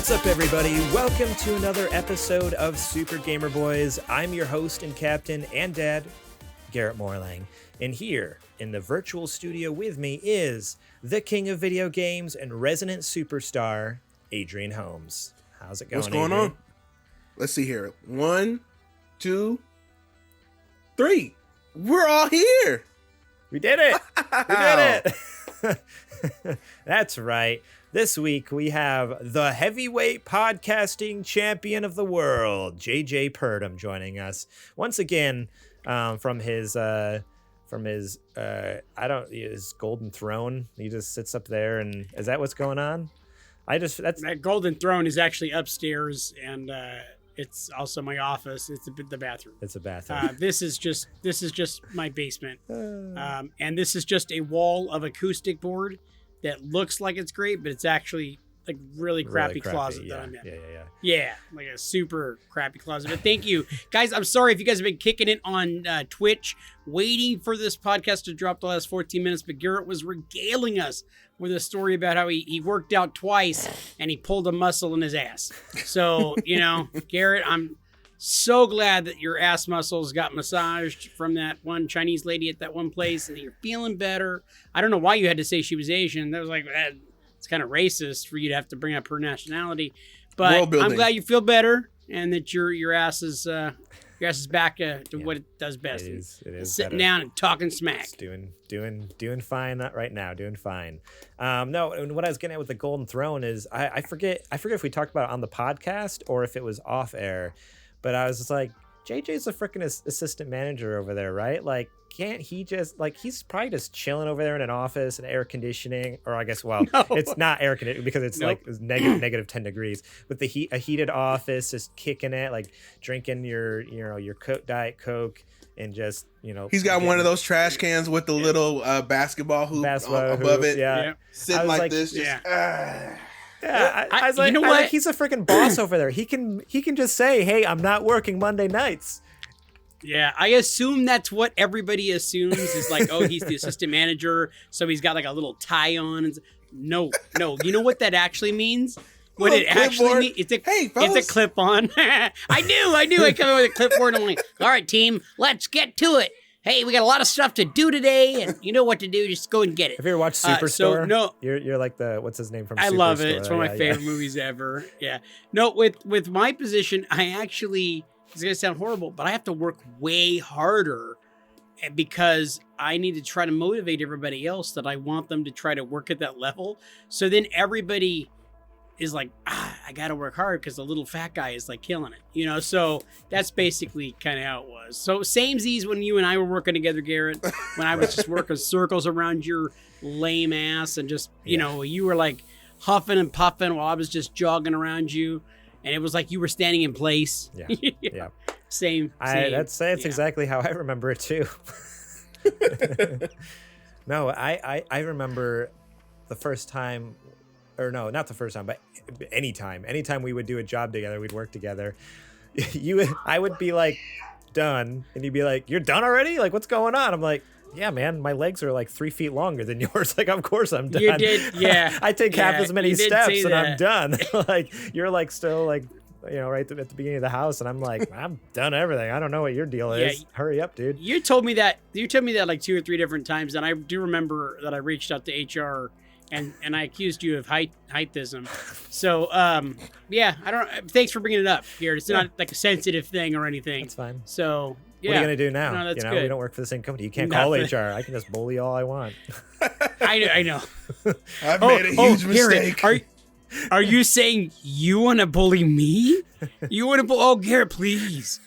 What's up, everybody? Welcome to another episode of Super Gamer Boys. I'm your host and captain and dad, Garrett Morlang. And here in the virtual studio with me is the king of video games and resident superstar, Adrian Holmes. How's it going, What's going Adrian? on? Let's see here. 1, 2, 3. We're all here. We did it! We did it! That's right. This week we have the heavyweight podcasting champion of the world, JJ Purdom, joining us once again from his golden throne. He just sits up there, and is that what's going on? That golden throne is actually upstairs, and it's also my office. It's the bathroom. It's a bathroom. This is just my basement, and this is just a wall of acoustic board that looks like it's great, but it's actually like really crappy closet that I'm in. Yeah, like a super crappy closet. But thank you, guys. I'm sorry if you guys have been kicking it on Twitch, waiting for this podcast to drop the last 14 minutes. But Garrett was regaling us with a story about how he worked out twice and he pulled a muscle in his ass. So, Garrett, I'm so glad that your ass muscles got massaged from that one Chinese lady at that one place and that you're feeling better. I don't know why you had to say she was Asian. That was like, it's kind of racist for you to have to bring up her nationality. But I'm glad you feel better and that your ass is back to what it does best. It is sitting better. down and talking smack. It's doing fine right now. Doing fine. No, and what I was getting at with the Golden Throne is I forget if we talked about it on the podcast or if it was off air, but I was just like, JJ's a freaking assistant manager over there, right? Like, can't he just, like, he's probably just chilling over there in an office and air conditioning, or I guess, well, no. It's not air conditioning because it's like it's negative 10 degrees with a heated office, just kicking it, like drinking your Diet Coke and just, He's got one of those trash cans with the little basketball hoop above it. Yeah. Sitting like this. Yeah, I was like, you know what? He's a freaking boss over there. He can just say, "Hey, I'm not working Monday nights." Yeah, I assume that's what everybody assumes is like, oh, he's the assistant manager, so he's got like a little tie on. And no, you know what that actually means? What it actually means? It's a clip on. I knew. I come in with a clipboard. I'm like, all right, team, let's get to it. Hey, we got a lot of stuff to do today, and you know what to do. Just go and get it. Have you ever watched Superstore? No, you're like what's his name from? I Superstore? love it. It's one of my favorite movies ever. Yeah. No, with my position, I actually, it's gonna sound horrible, but I have to work way harder because I need to try to motivate everybody else that I want them to try to work at that level. So then everybody is like, I gotta work hard because the little fat guy is like killing it, so that's basically kind of how it was. So samesies when you and I were working together, Garrett, when I was just working circles around your lame ass and just, you were like huffing and puffing while I was just jogging around you. And it was like you were standing in place. Yeah. Same. That's exactly how I remember it too. No, I remember the first time, or no, not the first time, but anytime we would do a job together, we'd work together. I would be like, done, and you'd be like, you're done already? Like, what's going on? I'm like, yeah, man, my legs are like 3 feet longer than yours. Like, of course I'm done. You did, yeah. I take half as many steps and I'm done. Like, you're like still like, right at the beginning of the house, and I'm like, I'm done everything. I don't know what your deal is. Yeah, hurry up, dude. You told me that like 2 or 3 different times, and I do remember that I reached out to HR and I accused you of heightism. So, yeah, I don't. Thanks for bringing it up here. It's not like a sensitive thing or anything. That's fine. So, yeah. What are you gonna do now? No, that's good. We don't work for the same company. You can't call HR. I can just bully all I want. I know. I've made a huge mistake. Garrett, are you saying you want to bully me? You want to? Oh, Garrett, please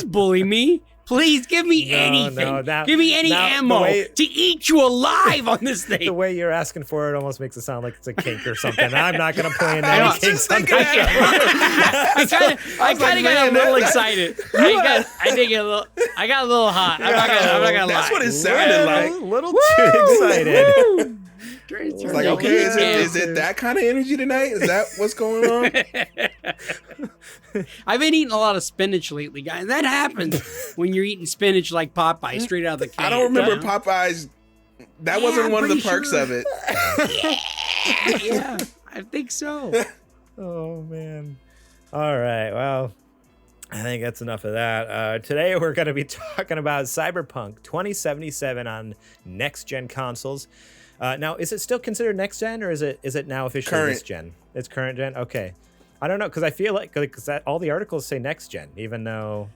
bully me. Please give me anything. Give me any ammo to eat you alive on this thing. The way you're asking for it almost makes it sound like it's a kink or something. I'm not going to play into any kinks on that show. I kind of got a little excited. I got a little hot. I'm not gonna lie. That's what it sounded like. A little too excited. It's like, okay, is it that kind of energy tonight? Is that what's going on? I've been eating a lot of spinach lately, guys. That happens when you're eating spinach like Popeye straight out of the can. I don't remember Popeye's. That wasn't one of the perks of it. Yeah, I think so. Oh, man. All right. Well, I think that's enough of that. Today, we're going to be talking about Cyberpunk 2077 on next-gen consoles. Now, is it still considered next-gen, or is it now officially Current. this gen? It's current-gen? Okay. I don't know, because I feel like all the articles say next-gen, even though...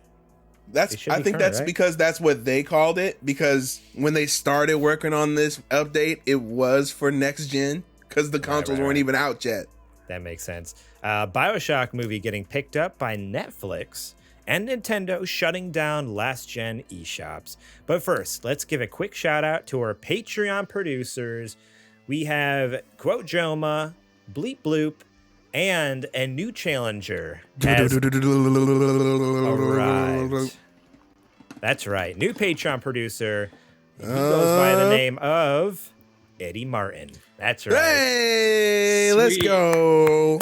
I think that's right? because that's what they called it. Because when they started working on this update, it was for next gen because the consoles weren't even out yet. That makes sense. Bioshock movie getting picked up by Netflix, and Nintendo shutting down last gen eShops. But first, let's give a quick shout out to our Patreon producers. We have Quote Joma, Bleep Bloop, and a new challenger has arrived. That's right. New Patreon producer. He goes by the name of Eddie Martin. That's right. Hey, Sweet. let's go.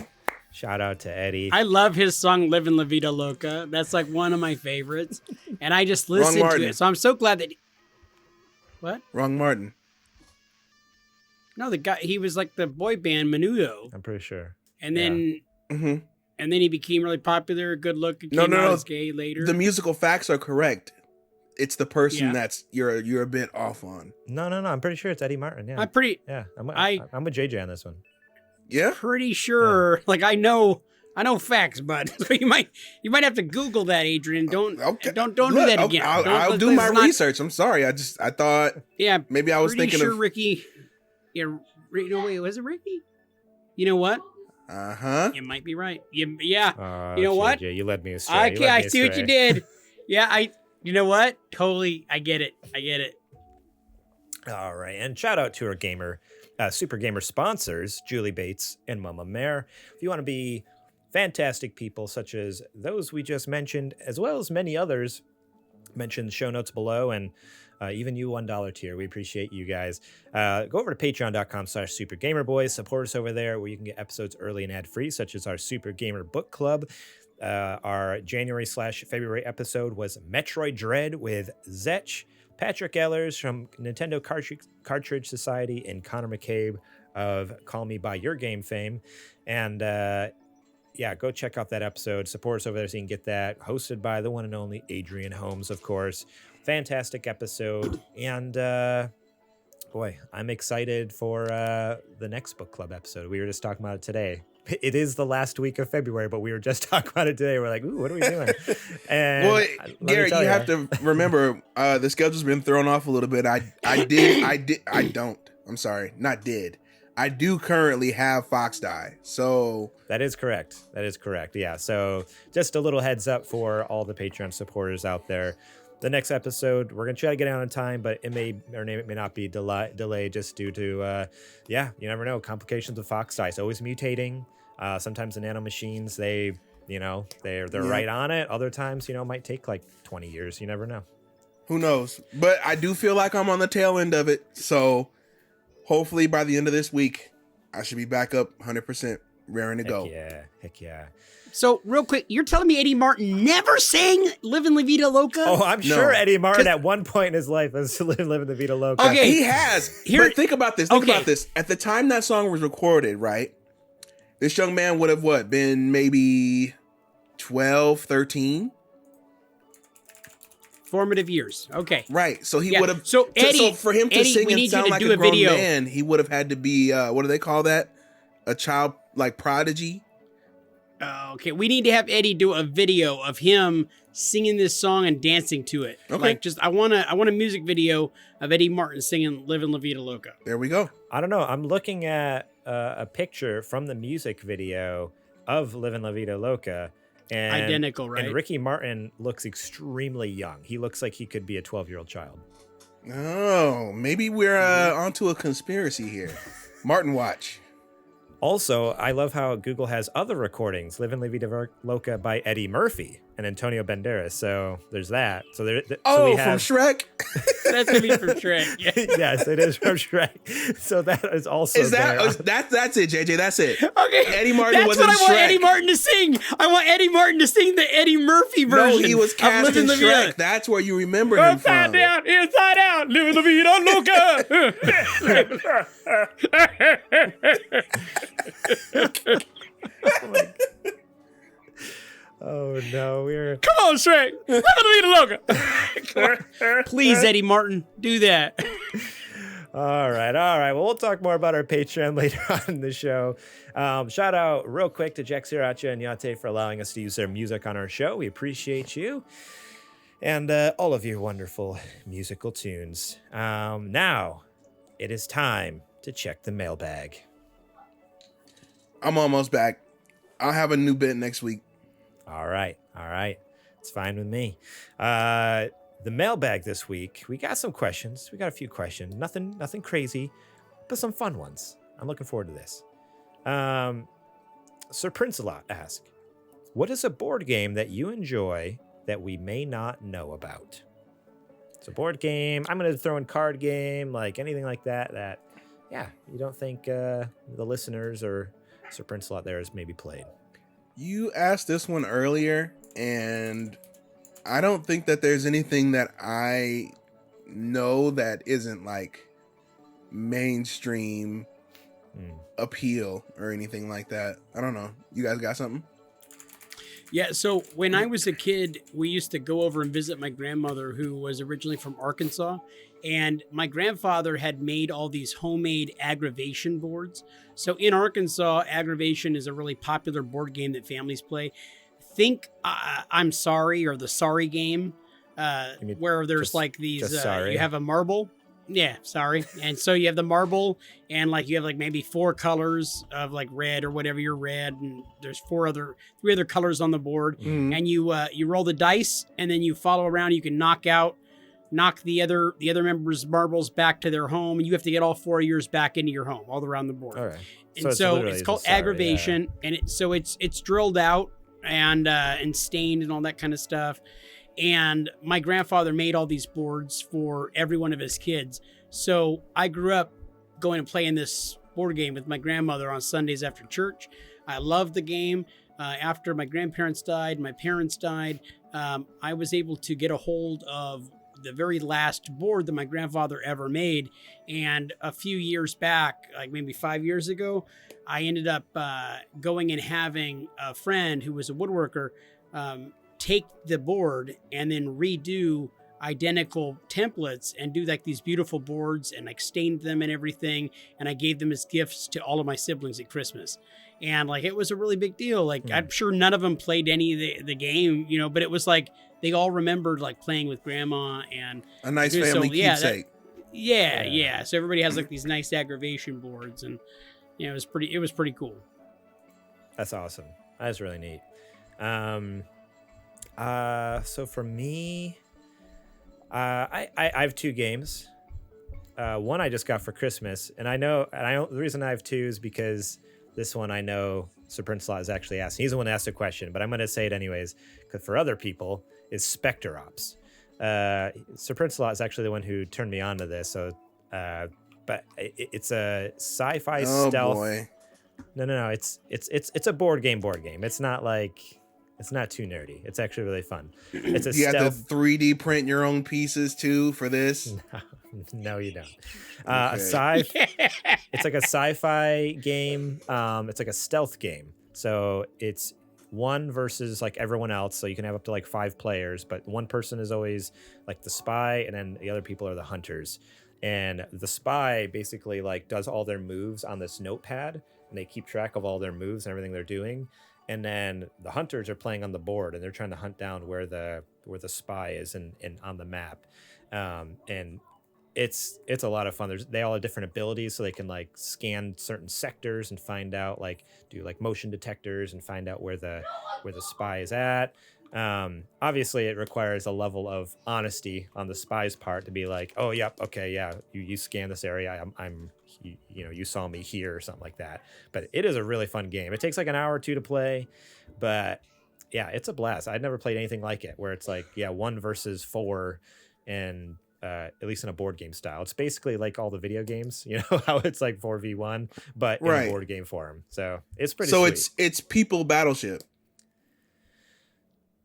Shout out to Eddie. I love his song "Livin' La Vida Loca." That's like one of my favorites, and I just listened to Martin. it. So I'm so glad that. What? Wrong Martin. No, the guy. He was like the boy band Menudo, I'm pretty sure. and then Mm-hmm. and then he became really popular, good looking. No, Came no, out no. as gay later. The musical facts are correct. It's the person Yeah. that's you're a bit off on. No. I'm pretty sure it's Eddie Martin. Yeah. I'm pretty I'm with JJ on this one. Yeah. pretty sure. Like I know facts, but so you might have to Google that, Adrian. Don't do Look, that again. I'll do my research. I'm sorry. I thought Yeah, maybe I was pretty thinking sure of. Ricky. Yeah, no wait, was it Ricky? You know what? You might be right. Yeah. You know what? JJ, you led me astray. Okay, I see what you did. Yeah, you know what? Totally, I get it. All right, and shout out to our Super Gamer sponsors, Julie Bates and Mama Mare. If you want to be fantastic people such as those we just mentioned, as well as many others, mention the show notes below, and even you $1 tier. We appreciate you guys. Go over to patreon.com/supergamerboys. Support us over there where you can get episodes early and ad-free, such as our Super Gamer Book Club. Our January/February episode was Metroid Dread with Zetch, Patrick Ellers from Nintendo Cartridge Society, and Connor McCabe of Call Me By Your Game fame. And go check out that episode. Support us over there so you can get that. Hosted by the one and only Adrian Holmes, of course. Fantastic episode. And boy, I'm excited for the next book club episode. We were just talking about it today. It is the last week of February, but we were just talking about it today. We're like, ooh, what are we doing? And Well, Garrett, you have to remember the schedule's been thrown off a little bit. I do currently have Fox Die. So That is correct. Yeah. So just a little heads up for all the Patreon supporters out there. The next episode, we're going to try to get out on time, but it may not be delayed just due to, you never know, complications with Fox Die. It's always mutating. Sometimes the nano machines, they're right on it. Other times, it might take like 20 years. You never know. Who knows? But I do feel like I'm on the tail end of it. So hopefully by the end of this week, I should be back up 100%, raring to go. Heck yeah. So real quick, you're telling me Eddie Martin never sang "Livin' La Vida Loca"? Oh, I'm sure Eddie Martin at one point in his life was living the Vida Loca. Okay. He has. But think about this. At the time that song was recorded, right? This young man would have been maybe 12, 13? Formative years. Okay. Right. So he would have. So Eddie, so for him to Eddie, sing we and need sound you to like do a grown video. man, he would have had to be what do they call that? A child like prodigy. Okay, we need to have Eddie do a video of him singing this song and dancing to it. Okay. Like, I want a music video of Eddie Martin singing "Livin' La Vida Loca." There we go. I don't know. I'm looking at a picture from the music video of Livin' La Vida Loca. And, Identical, right? And Ricky Martin looks extremely young. He looks like he could be a 12-year-old child. Oh, maybe we're onto a conspiracy here. Martin Watch. Also, I love how Google has other recordings, Livin' La Vida Loca by Eddie Murphy and Antonio Banderas. So there's that. So we have... from Shrek? That's going to be from Shrek. Yeah. Yes, it is from Shrek. So that is also That's it, JJ. That's it. Okay. Eddie Martin was in Shrek. That's what I want Eddie Martin to sing. I want Eddie Martin to sing the Eddie Murphy version. No, he was cast in Shrek. That's where you remember him from. Upside down, inside out, living la vida loca. Oh no, we're Come on, Shrek. Look at the logo. Please, Eddie Martin, do that. All right. Well, we'll talk more about our Patreon later on in the show. Shout out real quick to Jack Sriracha and Yate for allowing us to use their music on our show. We appreciate you. And all of your wonderful musical tunes. Now, it is time to check the mailbag. I'm almost back. I'll have a new bit next week. All right. It's fine with me. The mailbag this week, we got some questions. We got a few questions. Nothing crazy, but some fun ones. I'm looking forward to this. Sir Prince-a-Lot asks, what is a board game that you enjoy that we may not know about? It's a board game. I'm going to throw in card game, like anything like that, you don't think the listeners or Sir Prince-a-Lot there has maybe played. You asked this one earlier, and I don't think that there's anything that I know that isn't like mainstream appeal or anything like that. I don't know. You guys got something? Yeah, so when I was a kid, we used to go over and visit my grandmother, who was originally from Arkansas. And my grandfather had made all these homemade aggravation boards. So in Arkansas, aggravation is a really popular board game that families play. Think I'm Sorry, or the Sorry game, where there's like these, you have a marble. Yeah, sorry. And so you have the marble, and like you have like maybe 4 colors of like red or whatever your red, and there's 3 other colors on the board, and you roll the dice, and then you follow around. You can knock the other members' marbles back to their home, and you have to get all 4 of yours back into your home, all around the board. All right. And so it's called aggravation, and it's drilled out and stained and all that kind of stuff. And my grandfather made all these boards for every one of his kids. So I grew up going and playing this board game with my grandmother on Sundays after church. I loved the game. After my grandparents died, my parents died, I was able to get a hold of the very last board that my grandfather ever made. And a few years back, like maybe 5 years ago, I ended up going and having a friend who was a woodworker take the board and then redo identical templates and do like these beautiful boards and like stained them and everything. And I gave them as gifts to all of my siblings at Christmas. And like, it was a really big deal. Like, I'm sure none of them played any of the game, but it was like, they all remembered like playing with grandma and a nice family keepsake. Yeah. So everybody has like these nice aggravation boards, and it was pretty cool. That's awesome. That's really neat. So for me, I have 2 games. One I just got for Christmas, and I know the reason I have 2 is because this one I know Sir Prince-a-Lot is actually asking. He's the one who asked the question, but I'm going to say it anyways, because for other people, is Spectre Ops. Sir Prince-a-Lot is actually the one who turned me on to this. So, but it's a sci-fi stealth. Boy. No. It's a board game. It's not like. It's not too nerdy. It's actually really fun. It's a stealth. You have to 3D print your own pieces too for this? No, you don't. Okay. It's like a sci-fi game. It's like a stealth game. So it's one versus like everyone else. So you can have up to like 5 players, but one person is always like the spy, and then the other people are the hunters. And the spy basically like does all their moves on this notepad, and they keep track of all their moves and everything they're doing. And then the hunters are playing on the board, and they're trying to hunt down where the spy is in on the map. And it's a lot of fun. They all have different abilities, so they can like scan certain sectors and find out, like do like motion detectors and find out where the spy is at. Obviously it requires a level of honesty on the spy's part to be like, oh, yep, okay, yeah, you scan this area, you saw me here or something like that. But it is a really fun game. It takes like an hour or 2 to play, but yeah, it's a blast. I'd never played anything like it, where it's like 1 versus 4, and at least in a board game style. It's basically like all the video games, how it's like 4v1, but in a board game form. So it's pretty sweet. It's People Battleship.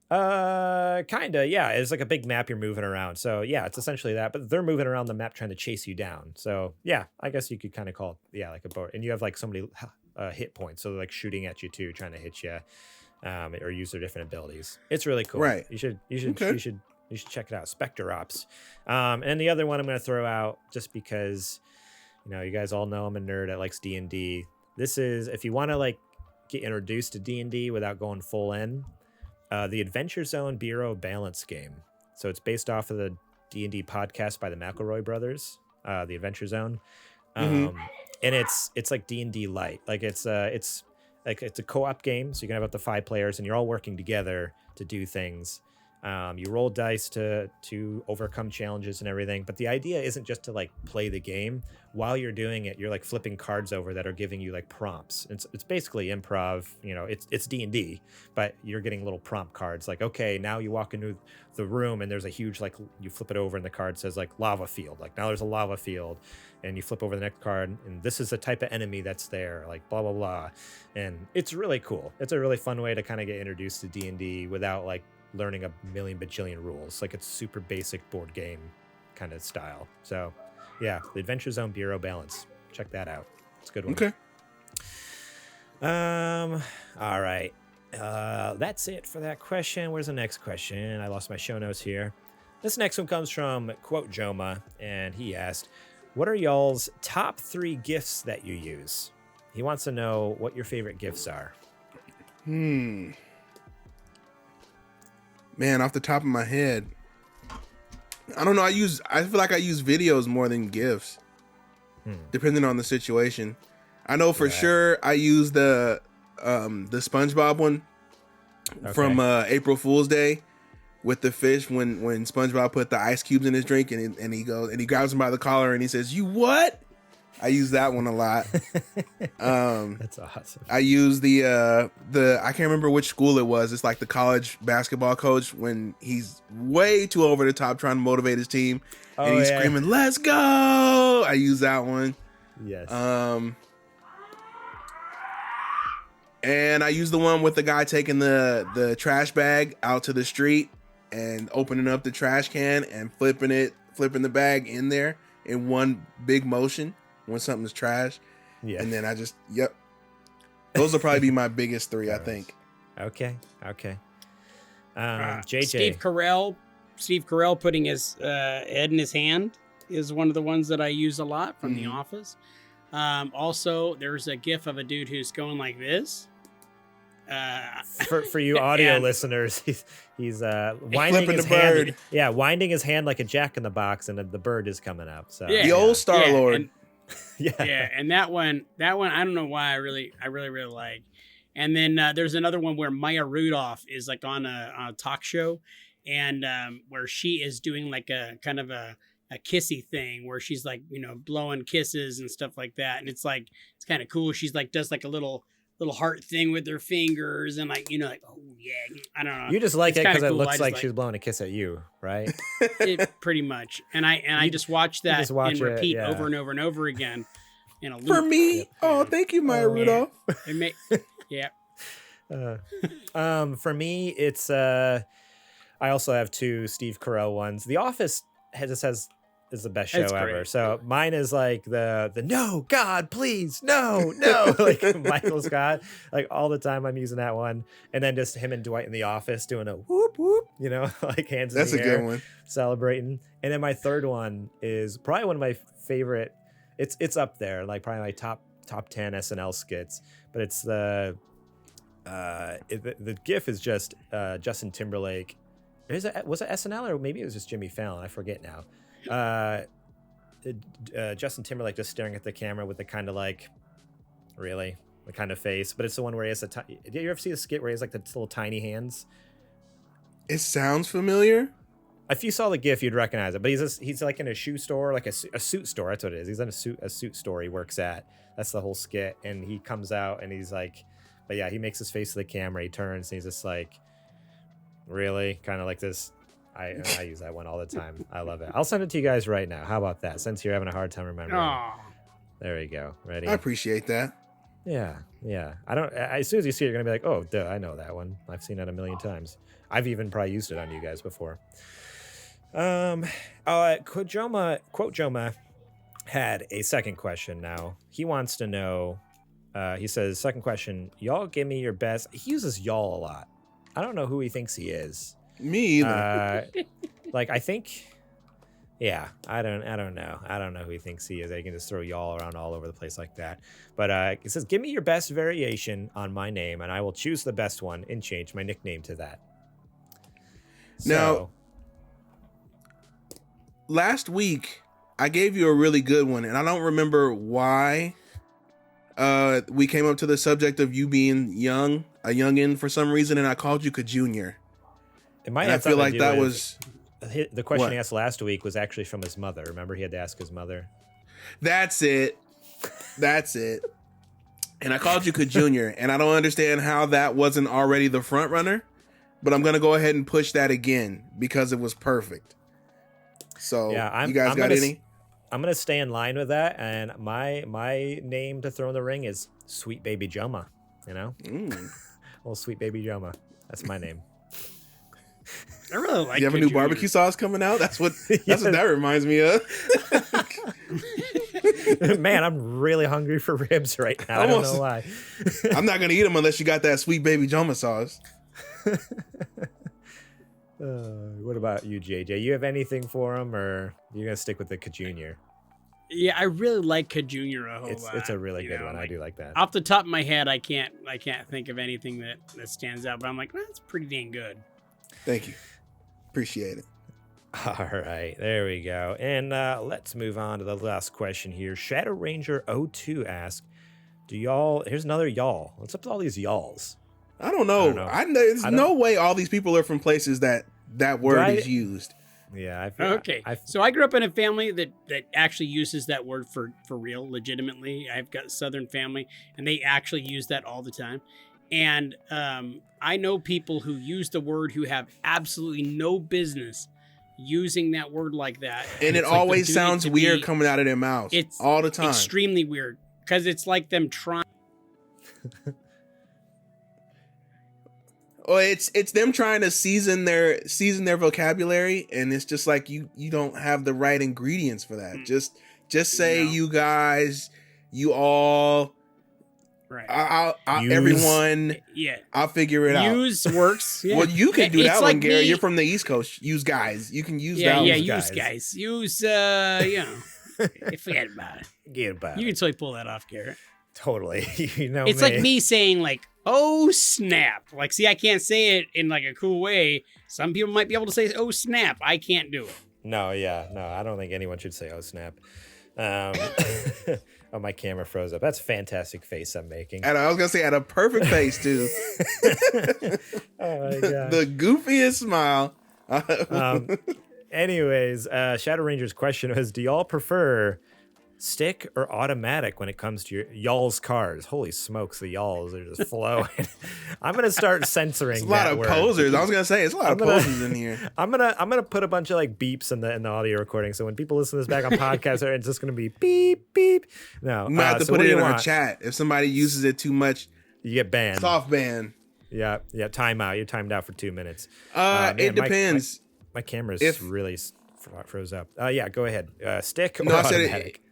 Kinda, yeah. It's like a big map you're moving around. So yeah, it's essentially that, but they're moving around the map trying to chase you down. So yeah, I guess you could kind of call it, like a board. And you have like so many hit points, so they're like shooting at you too, trying to hit you, or use their different abilities. It's really cool. Right. You should check it out. Spectre Ops. And the other one I'm going to throw out just because, you guys all know I'm a nerd that likes D&D. This is, if you want to like get introduced to D&D without going full in, the Adventure Zone Bureau Balance game. So it's based off of the D&D podcast by the McElroy brothers, the Adventure Zone. And it's like D&D light. Like it's a co-op game, so you can have up to 5 players, and you're all working together to do things. You roll dice to overcome challenges and everything, but the idea isn't just to like play the game. While you're doing it, you're like flipping cards over that are giving you like prompts. It's basically improv. It's D&D, but you're getting little prompt cards. Like, okay, now you walk into the room and there's a huge, like, you flip it over and the card says like lava field. Like, now there's a lava field, and you flip over the next card and this is the type of enemy that's there. Like, blah blah blah, and it's really cool. It's a really fun way to kind of get introduced to D&D without like learning a million bajillion rules. Like, it's super basic board game kind of style. So yeah, the Adventure Zone Bureau Balance, check that out. It's a good one. Okay. All right, that's it for that question. Where's the next question? I lost my show notes here. This next one comes from Quote Joma, and he asked, what are y'all's top 3 gifts that you use? He wants to know what your favorite gifts are. Man, off the top of my head, I don't know. I feel like I use videos more than gifts, depending on the situation. I know for sure I use the SpongeBob one from April Fool's Day with the fish when SpongeBob put the ice cubes in his drink and he goes and he grabs him by the collar and he says, "You what?" I use that one a lot. That's awesome. I use the I can't remember which school it was. It's like the college basketball coach when he's way too over the top trying to motivate his team and he's screaming, "Let's go!" I use that one. Yes. And I use the one with the guy taking the trash bag out to the street and opening up the trash can and flipping the bag in there in one big motion when something's trash. Yeah. And then I just, those will probably be my biggest 3, I think. Okay. JJ. Steve Carell putting his head in his hand is one of the ones that I use a lot from The Office. Also, there's a gif of a dude who's going like this. For you audio listeners, he's winding his hand. Yeah, winding his hand like a Jack in the Box, and the bird is coming up. So the old Star-Lord. And that one, I don't know why I really like. And then there's another one where Maya Rudolph is like on a talk show, and where she is doing like a kind of a kissy thing where she's like, blowing kisses and stuff like that, and it's kind of cool. She's like does like a little heart thing with her fingers and like, like, oh yeah, I don't know. You just like it because it looks like she's blowing a kiss at you, right? Pretty much. And I just watch that and repeat over and over and over again in a loop. For me, thank you, Maya Rudolph. For me, it's I also have 2 Steve Carell ones. The Office is the best show ever. So mine is like the no, God, please, no, like Michael Scott. Like all the time I'm using that one. And then just him and Dwight in the office doing a whoop whoop, like hands in the air. That's a good one. Celebrating. And then my third one is probably one of my favorite. It's up there, like probably my top 10 SNL skits. But it's the GIF is just Justin Timberlake. Was it SNL or maybe it was just Jimmy Fallon? I forget now. Justin Timberlake just staring at the camera with the kind of like, really, the kind of face. But it's the one where he has did you ever see the skit where he has like the little tiny hands? It sounds familiar. If you saw the GIF, you'd recognize it. But he's like in a shoe store, like a suit store. That's what it is. He's in a suit store he works at. That's the whole skit. And he comes out and he's like, but yeah, he makes his face to the camera. He turns and he's just like, really, kind of like this. I use that one all the time. I love it. I'll send it to you guys right now. How about that? Since you're having a hard time remembering. Aww. There you go. Ready? I appreciate that. Yeah. As soon as you see it, you're gonna be like, oh, duh, I know that one. I've seen it a million times. I've even probably used it on you guys before. Quote Joma had a second question now. He wants to know, He says, second question, y'all give me your best. He uses y'all a lot. I don't know who he thinks he is. Me either. Like, I think, yeah, I don't know. I don't know who he thinks he is. I can just throw y'all around all over the place like that. But it says, give me your best variation on my name, and I will choose the best one and change my nickname to that. Now, last week, I gave you a really good one, and I don't remember why we came up to the subject of you being young, a youngin' for some reason, and I called you Junior. It might and have I feel like that was... The question he asked last week was actually from his mother. Remember, he had to ask his mother. That's it. And I called you Junior, and I don't understand how that wasn't already the front runner, but I'm going to go ahead and push that again because it was perfect. So, you guys got any? I'm going to stay in line with that, and my name to throw in the ring is Sweet Baby Joma, you know? Little Sweet Baby Joma. That's my name. I really like. You have a new barbecue sauce coming out? That's what that reminds me of. Man, I'm really hungry for ribs right now. I don't know why. I'm not gonna eat them unless you got that Sweet Baby Joma sauce. What about you, JJ? You have anything for him, or you gonna stick with the Junior? Yeah, I really like Junior a whole lot. It's a really good one. I do like that. Off the top of my head, I can't think of anything that stands out, but I'm like, well, that's pretty dang good. Thank you. Appreciate it. All right, there we go. And let's move on to the last question here. Shadow Ranger 02 asks, here's another y'all. What's up with all these y'alls? I don't know. There's no way all these people are from places that word is used. Yeah. So I grew up in a family that actually uses that word for real, legitimately. I've got Southern family, and they actually use that all the time. And I know people who use the word who have absolutely no business using that word like that. And it always sounds weird coming out of their mouths. It's all the time. Extremely weird, because it's like them trying. Or it's them trying to season their vocabulary, and it's just like you don't have the right ingredients for that. Just say you guys, you all. Right. Everyone. Yeah. I'll figure it out. Use works. Yeah. Well, you can do that one, Gary. You're from the East Coast. Use guys. You can use that one. Yeah, use guys. Use, forget about it. Forget about it. You can totally pull that off, Garrett. Totally. It's like me saying, like, oh, snap. Like, see, I can't say it in, like, a cool way. Some people might be able to say, oh, snap. I can't do it. No, I don't think anyone should say, oh, snap. Oh, my camera froze up. That's a fantastic face I'm making. And I was going to say, at a perfect face, too. Oh, my God. The goofiest smile. Anyways, Shadow Ranger's question was, do y'all prefer stick or automatic when it comes to y'all's cars? Holy smokes, the y'alls are just flowing. I'm gonna start censoring. It's a lot of posers. I was gonna say it's a lot of posers in here. I'm gonna put a bunch of like beeps in the audio recording, so when people listen to this back on podcasts, it's just gonna be beep beep. No, you might have to put it in our chat. If somebody uses it too much, you get banned. Soft ban. Yeah. Timeout. You're timed out for 2 minutes. It depends. My camera's really froze up. Yeah, go ahead. Stick or automatic?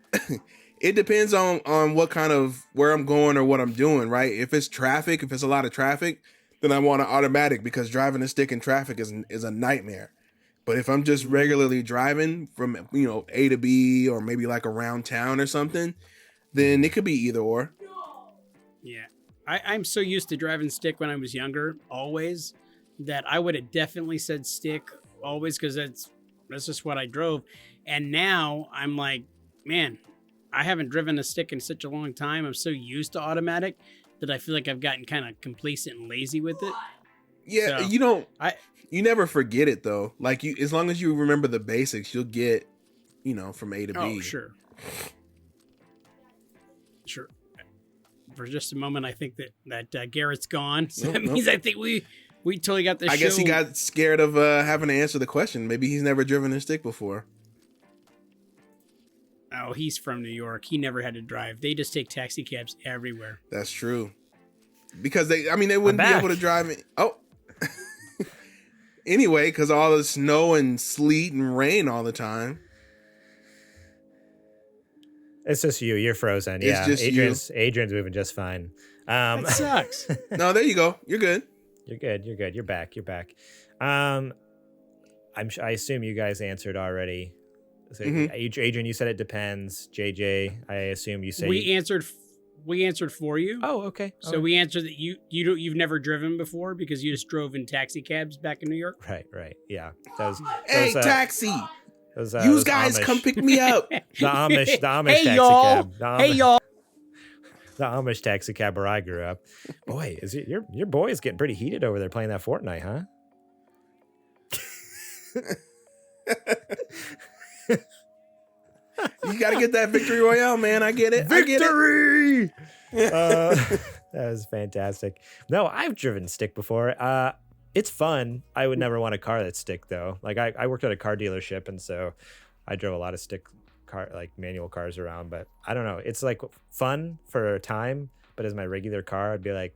It depends on what kind of where I'm going or what I'm doing, right? If it's traffic, if it's a lot of traffic, then I want an automatic, because driving a stick in traffic is a nightmare. But if I'm just regularly driving from A to B, or maybe like around town or something, then it could be either or. Yeah. I'm so used to driving stick when I was younger, always, that I would have definitely said stick always, because that's just what I drove. And now I'm like, man, I haven't driven a stick in such a long time. I'm so used to automatic that I feel like I've gotten kind of complacent and lazy with it. Yeah, so, you never forget it though. Like as long as you remember the basics, you'll get, from A to B. Oh, sure. For just a moment, I think that Garrett's gone. So that means I think we totally got this. I guess he got scared of having to answer the question. Maybe he's never driven a stick before. Oh, he's from New York. He never had to drive. They just take taxi cabs everywhere. That's true. Because they wouldn't be able to drive it. Oh. Anyway, because all the snow and sleet and rain all the time. It's just you. You're frozen. It's Yeah. just Adrian's moving just fine. That sucks. No, there you go. You're good. You're good. You're good. You're back. You're back. I assume you guys answered already. So Adrian, you said it depends. JJ, I assume you said we answered for you. Oh, okay. So we answered that you've never driven before because you just drove in taxi cabs back in New York. Right. Yeah. Taxi. Those you guys Amish. Come pick me up. The Amish Hey, taxi y'all. cab. Hey y'all. The Amish taxi cab where I grew up. Boy, is it your boy is getting pretty heated over there playing that Fortnite, huh? You got to get that victory royale, man. I get it. Victory! That was fantastic. No, I've driven stick before. It's fun. I would never want a car that's stick though. Like I worked at a car dealership, and so I drove a lot of stick car, like manual cars around. But I don't know. It's like fun for a time, but as my regular car, I'd be like,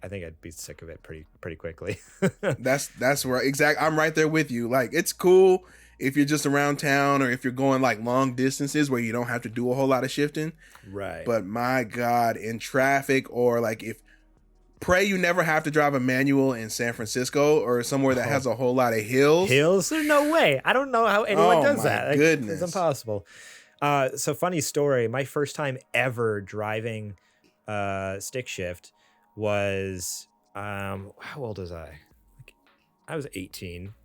I think I'd be sick of it pretty quickly. That's where exactly. I'm right there with you. Like it's cool if you're just around town or if you're going like long distances where you don't have to do a whole lot of shifting. Right. But my God, in traffic or like pray you never have to drive a manual in San Francisco or somewhere that has a whole lot of hills. Hills? There's no way. I don't know how anyone does that. Like, goodness. It's impossible. So funny story. My first time ever driving stick shift was how old was I? I was 18.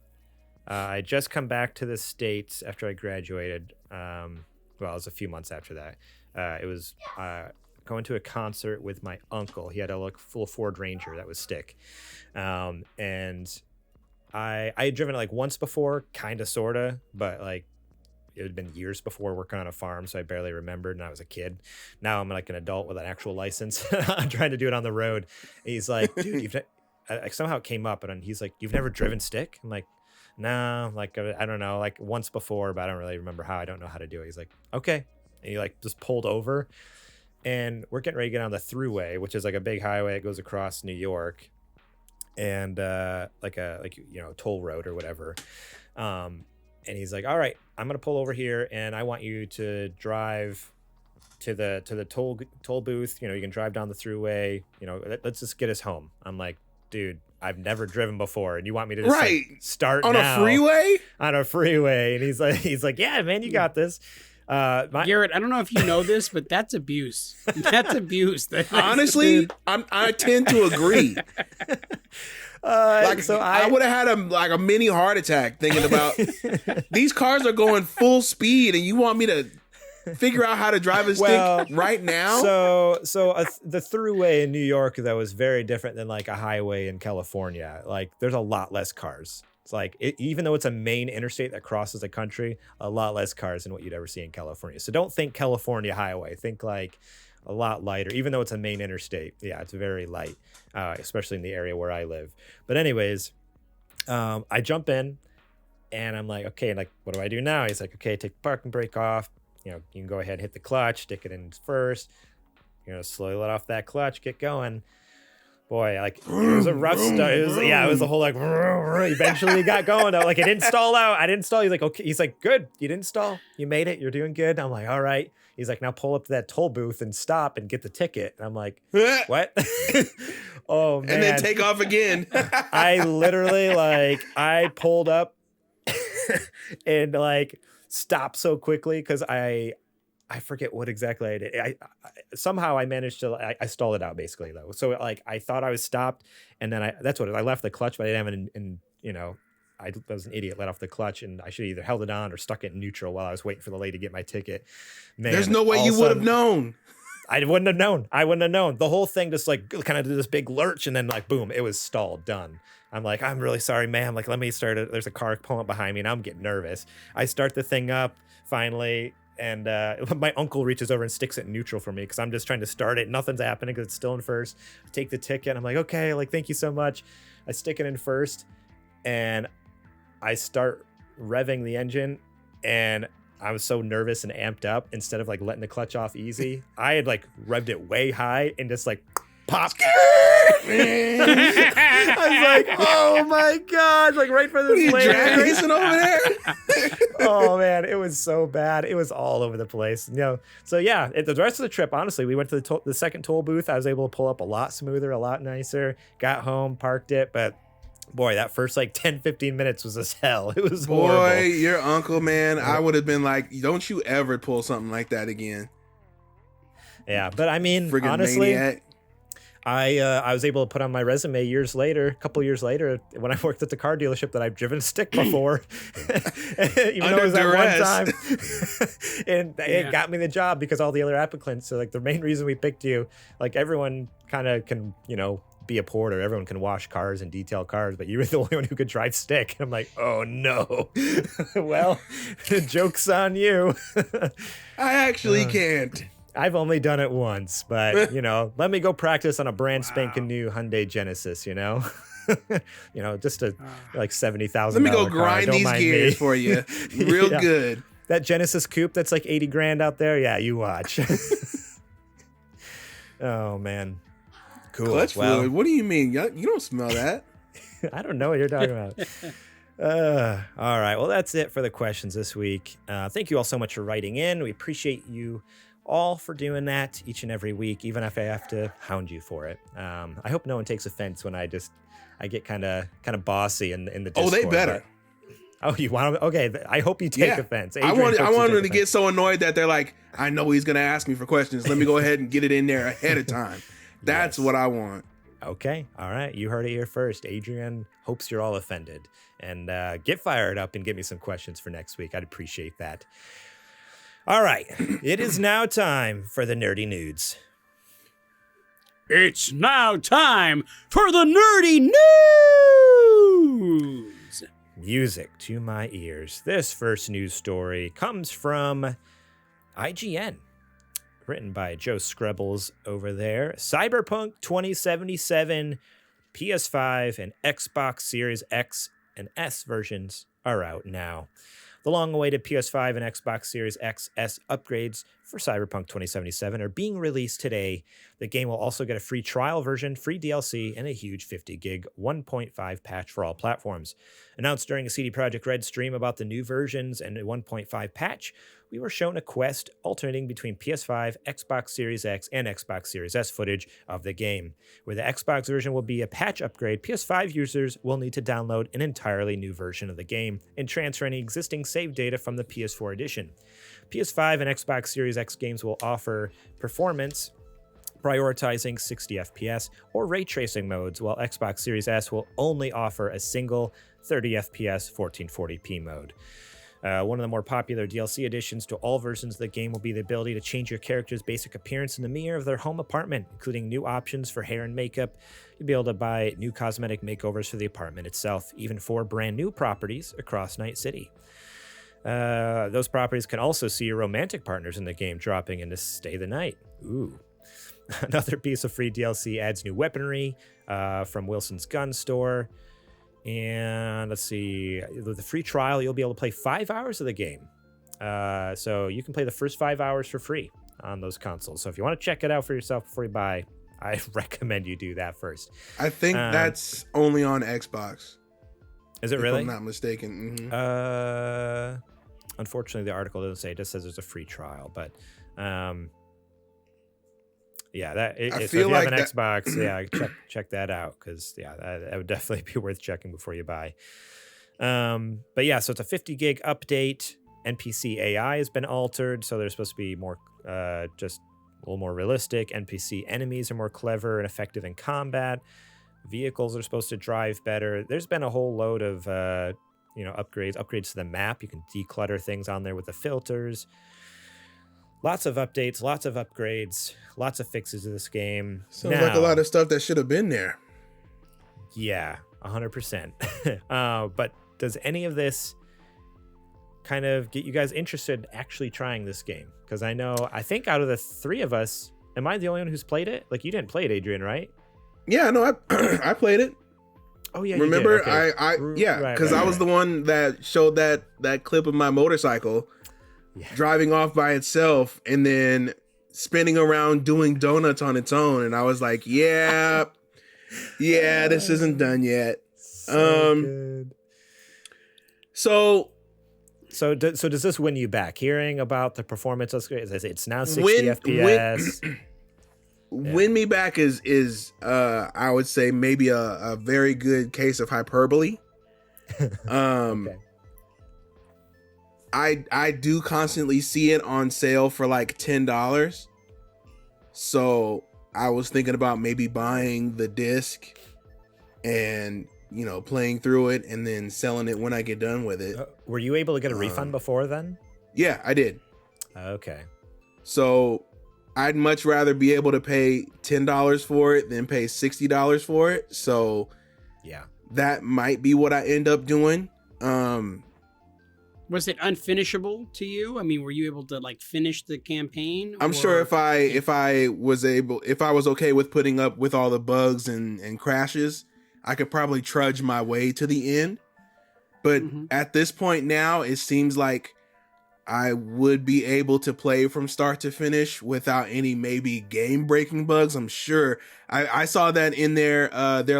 I just come back to the States after I graduated. Well, it was a few months after that. It was going to a concert with my uncle. He had a full Ford Ranger that was stick. And I had driven it like once before, kind of, sort of, but like it had been years before working on a farm, so I barely remembered, and I was a kid. Now I'm like an adult with an actual license. I'm trying to do it on the road. And he's like, dude, somehow it came up, and he's like, you've never driven stick? I'm like, no, like, I don't know, like once before, but I don't really remember how. I don't know how to do it. He's like, okay. And he like just pulled over, and we're getting ready to get on the thruway, which is like a big highway that goes across New York, and like toll road or whatever. And he's like, all right, I'm going to pull over here, and I want you to drive to the toll booth. You know, you can drive down the throughway. You know, let's just get us home. I'm like, dude, I've never driven before, and you want me to just like, start on now a freeway? On a freeway. And he's like, yeah, man, you got this. Garrett, I don't know if you know this, but that's abuse. That's abuse. Honestly, I tend to agree. I would have had a mini heart attack thinking about these cars are going full speed, and you want me to figure out how to drive a stick right now? The throughway in New York though is very different than like a highway in California. Like there's a lot less cars. It's like even though it's a main interstate that crosses the country, a lot less cars than what you'd ever see in California. So don't think California highway. Think like a lot lighter, even though it's a main interstate. Yeah, it's very light, especially in the area where I live. But anyways, I jump in and I'm like, okay, like, what do I do now? He's like, okay, take the parking brake off. You know, you can go ahead and hit the clutch, stick it in first. You know, slowly let off that clutch, get going. Boy, like it was a rough start. It was the whole like eventually it got going. Like it didn't stall out. I didn't stall. He's like, okay. He's like, good. You didn't stall. You made it. You're doing good. I'm like, all right. He's like, now pull up to that toll booth and stop and get the ticket. And I'm like, what? Oh man. And then take off again. I literally I pulled up and like stopped so quickly because I forget what exactly I did. I somehow I managed to I stalled it out basically though. So like I thought I was stopped, and then I left the clutch, but I didn't have it in you know, I was an idiot, let off the clutch, and I should either held it on or stuck it in neutral while I was waiting for the lady to get my ticket. Man, there's no way you would have known. I wouldn't have known. I wouldn't have known. The whole thing just like kind of did this big lurch, and then like boom, it was stalled, done. I'm like, I'm really sorry, ma'am. Like, let me start it. There's a car pulling up behind me, and I'm getting nervous. I start the thing up finally. And my uncle reaches over and sticks it in neutral for me because I'm just trying to start it. Nothing's happening because it's still in first. I take the ticket. I'm like, okay, like, thank you so much. I stick it in first, and I start revving the engine, and I was so nervous and amped up. Instead of like letting the clutch off easy, I had like revved it way high and just like pop. I was like, oh my God, like right for this drag racing over there. Oh man, it was so bad. It was all over the place. So yeah, the rest of the trip, honestly, we went to the second toll booth. I was able to pull up a lot smoother, a lot nicer. Got home, parked it, but boy, that first like 10-15 minutes was as hell. It was horrible. Boy, your uncle, man, I would have been like, don't you ever pull something like that again. Yeah, but I mean, friggin' honestly, maniac. I was able to put on my resume a couple years later, when I worked at the car dealership, that I've driven a stick before, even though it was that one time. And it got me the job because all the other applicants. So like the main reason we picked you, like everyone kind of can, be a porter. Everyone can wash cars and detail cars, but you were the only one who could drive stick. I'm like, oh no. Well, the joke's on you. I actually can't. I've only done it once, but let me go practice on a brand spanking new Hyundai Genesis, just a like $70,000. Let me go grind these gears for you, real good. That Genesis coupe that's like $80,000 out there, yeah, you watch. Oh man, cool. Clutch fluid. What do you mean? You don't smell that. I don't know what you're talking about. All right, well that's it for the questions this week. Thank you all so much for writing in. We appreciate you all for doing that each and every week, even if I have to hound you for it. I hope no one takes offense when I get kind of bossy in the Discord. Oh, they better. You want to? Okay, I hope you take offense. I want them to get so annoyed that they're like, I know he's going to ask me for questions. Let me go ahead and get it in there ahead of time. That's what I want. Okay, all right. You heard it here first. Adrian hopes you're all offended. And get fired up and give me some questions for next week. I'd appreciate that. All right, it is now time for the nerdy nudes. It's now time for the nerdy news. Music to my ears. This first news story comes from IGN, written by Joe Screbbles over there. Cyberpunk 2077, PS5 and Xbox Series X and S versions are out now. The long-awaited PS5 and Xbox Series XS upgrades for Cyberpunk 2077 are being released today. The game will also get a free trial version, free DLC, and a huge 50-gig 1.5 patch for all platforms. Announced during a CD Projekt Red stream about the new versions and a 1.5 patch, we were shown a quest alternating between PS5, Xbox Series X, and Xbox Series S footage of the game. Where the Xbox version will be a patch upgrade, PS5 users will need to download an entirely new version of the game and transfer any existing save data from the PS4 edition. PS5 and Xbox Series X games will offer performance prioritizing 60 FPS or ray tracing modes, while Xbox Series S will only offer a single 30 FPS 1440p mode. One of the more popular DLC additions to all versions of the game will be the ability to change your character's basic appearance in the mirror of their home apartment, including new options for hair and makeup. You'll be able to buy new cosmetic makeovers for the apartment itself, even for brand new properties across Night City. Those properties can also see your romantic partners in the game dropping in to stay the night. Ooh. Another piece of free DLC adds new weaponry from Wilson's Gun Store. And let's see, with the free trial, you'll be able to play 5 hours of the game. So you can play the first 5 hours for free on those consoles. So if you want to check it out for yourself before you buy, I recommend you do that first. I think that's only on Xbox. Is it really? If I'm not mistaken. Mm-hmm. Unfortunately, the article doesn't say. It just says there's a free trial. But yeah, if you have an Xbox, yeah, check that out, because that would definitely be worth checking before you buy. But yeah, so it's a 50 gig update. NPC AI has been altered, so they're supposed to be more just a little more realistic. NPC enemies are more clever and effective in combat. Vehicles are supposed to drive better. There's been a whole load of upgrades to the map. You can declutter things on there with the filters. Lots of updates, lots of upgrades, lots of fixes to this game. Sounds like a lot of stuff that should have been there. Yeah, 100%. But does any of this kind of get you guys interested in actually trying this game? Because I think out of the three of us, am I the only one who's played it? Like, you didn't play it, Adrian, right? Yeah, no, I played it. Oh yeah, remember? You did. Okay. Because I was the one that showed that clip of my motorcycle. Yeah. Driving off by itself, and then spinning around doing donuts on its own, and I was like, yeah, this isn't done yet. So good. So does this win you back? Hearing about the performance, it's now 60 FPS. Win me back is I would say maybe a very good case of hyperbole. Okay. I do constantly see it on sale for like $10. So I was thinking about maybe buying the disc and, you know, playing through it and then selling it when I get done with it. Were you able to get a refund before then? Yeah, I did. Okay. So I'd much rather be able to pay $10 for it than pay $60 for it. So yeah, that might be what I end up doing. Was it unfinishable to you? I mean, were you able to like finish the campaign? I'm sure if I was okay with putting up with all the bugs and crashes, I could probably trudge my way to the end. But at this point now, it seems like I would be able to play from start to finish without any maybe game-breaking bugs. I'm sure. I saw that in their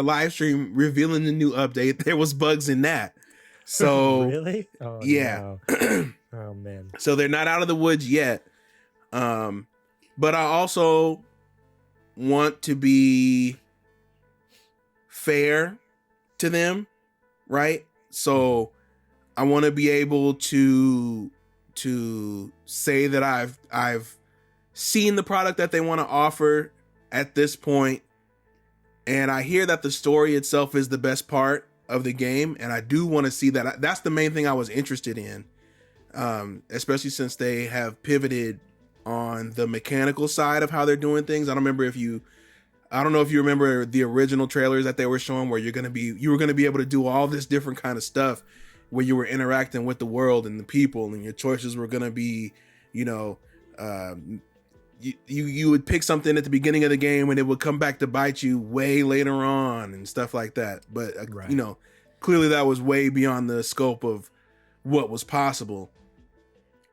live stream revealing the new update. There was bugs in that. So really? Oh, yeah. No. Oh man. So they're not out of the woods yet. But I also want to be fair to them, right? So I want to be able to say that I've seen the product that they want to offer at this point, and I hear that the story itself is the best part of the game, and I do want to see that. That's the main thing I was interested in, especially since they have pivoted on the mechanical side of how they're doing things. I don't know if you remember the original trailers that they were showing, where you were gonna be able to do all this different kind of stuff, where you were interacting with the world and the people, and your choices were gonna be, you know, you would pick something at the beginning of the game and it would come back to bite you way later on and stuff like that. But right. You know, clearly that was way beyond the scope of what was possible.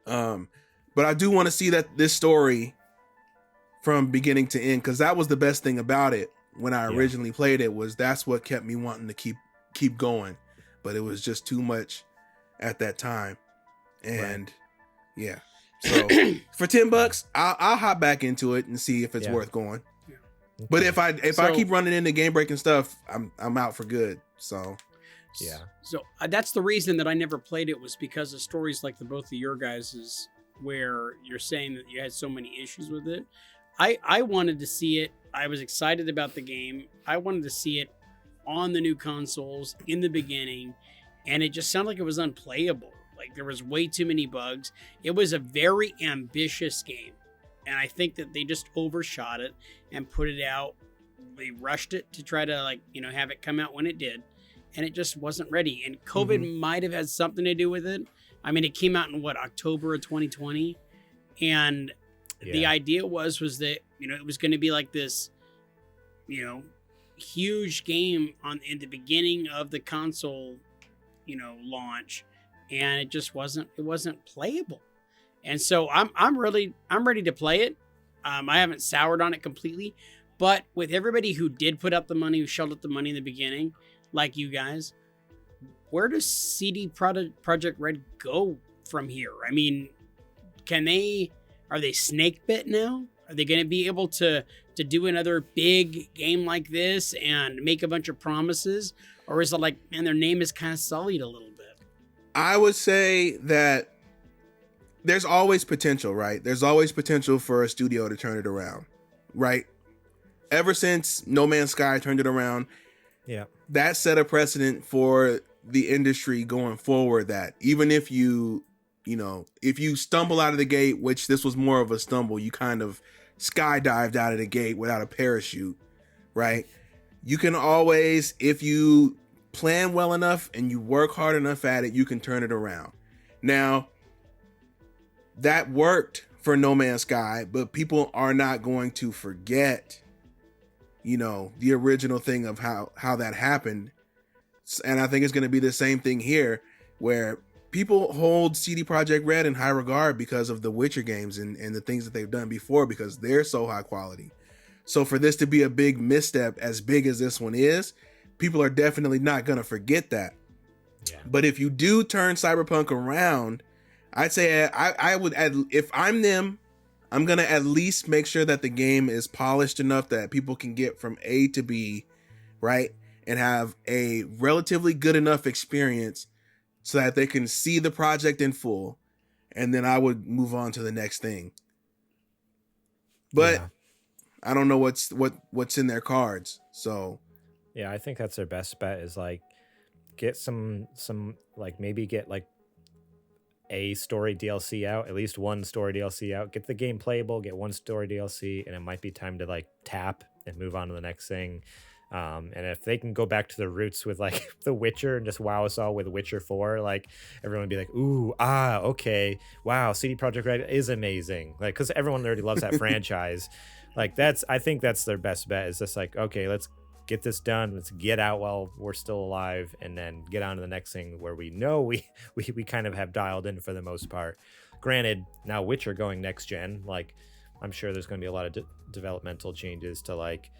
But I do want to see that this story from beginning to end, because that was the best thing about it when I originally played it, was that's what kept me wanting to keep going. But it was just too much at that time. And yeah. So for $10, I'll hop back into it and see if it's worth going. Yeah. Okay. But if I keep running into game breaking stuff, I'm out for good. So yeah. So that's the reason that I never played it, was because of stories like the both of your guys's, where you're saying that you had so many issues with it. I wanted to see it. I was excited about the game. I wanted to see it on the new consoles in the beginning, and it just sounded like it was unplayable. Like there was way too many bugs. It was a very ambitious game, and I think that they just overshot it and put it out. They rushed it to try to have it come out when it did, and it just wasn't ready. And COVID might have had something to do with it. I mean, it came out in October of 2020, and the idea was that it was going to be like this, huge game in the beginning of the console, launch, and it just wasn't playable. And so I'm ready to play it. I haven't soured on it completely, but with everybody who did put up the money, who shelled up the money in the beginning, like you guys, where does CD Projekt Red go from here? I mean, are they snake bit now? Are they going to be able to do another big game like this and make a bunch of promises? Or is it like, man, their name is kind of sullied a little bit? I would say that there's always potential, right? There's always potential for a studio to turn it around, right? Ever since No Man's Sky turned it around, that set a precedent for the industry going forward, that even if you stumble out of the gate, which this was more of a stumble, you kind of skydived out of the gate without a parachute, right? You can always, if you plan well enough and you work hard enough at it, you can turn it around. Now, that worked for No Man's Sky, but people are not going to forget, the original thing of how that happened. And I think it's going to be the same thing here, where people hold CD Projekt Red in high regard because of the Witcher games and the things that they've done before, because they're so high quality. So for this to be a big misstep, as big as this one is, people are definitely not going to forget that. Yeah. But if you do turn Cyberpunk around, I'd say I would, if I'm them, I'm going to at least make sure that the game is polished enough that people can get from A to B, right? And have a relatively good enough experience so that they can see the project in full. And then I would move on to the next thing. But yeah. I don't know what's in their cards. So yeah, I think that's their best bet is like get some like maybe get like a story DLC out, at least one story DLC out, get the game playable, get one story DLC, and it might be time to like tap and move on to the next thing. And if they can go back to the roots with like The Witcher and just wow us all with Witcher 4, like everyone would be like, ooh, okay, wow, CD Projekt Red is amazing. Like, because everyone already loves that franchise. Like I think that's their best bet is just like, okay, let's get this done. Let's get out while we're still alive and then get on to the next thing where we know we kind of have dialed in for the most part. Granted, now Witcher going next gen, like I'm sure there's going to be a lot of developmental changes to like,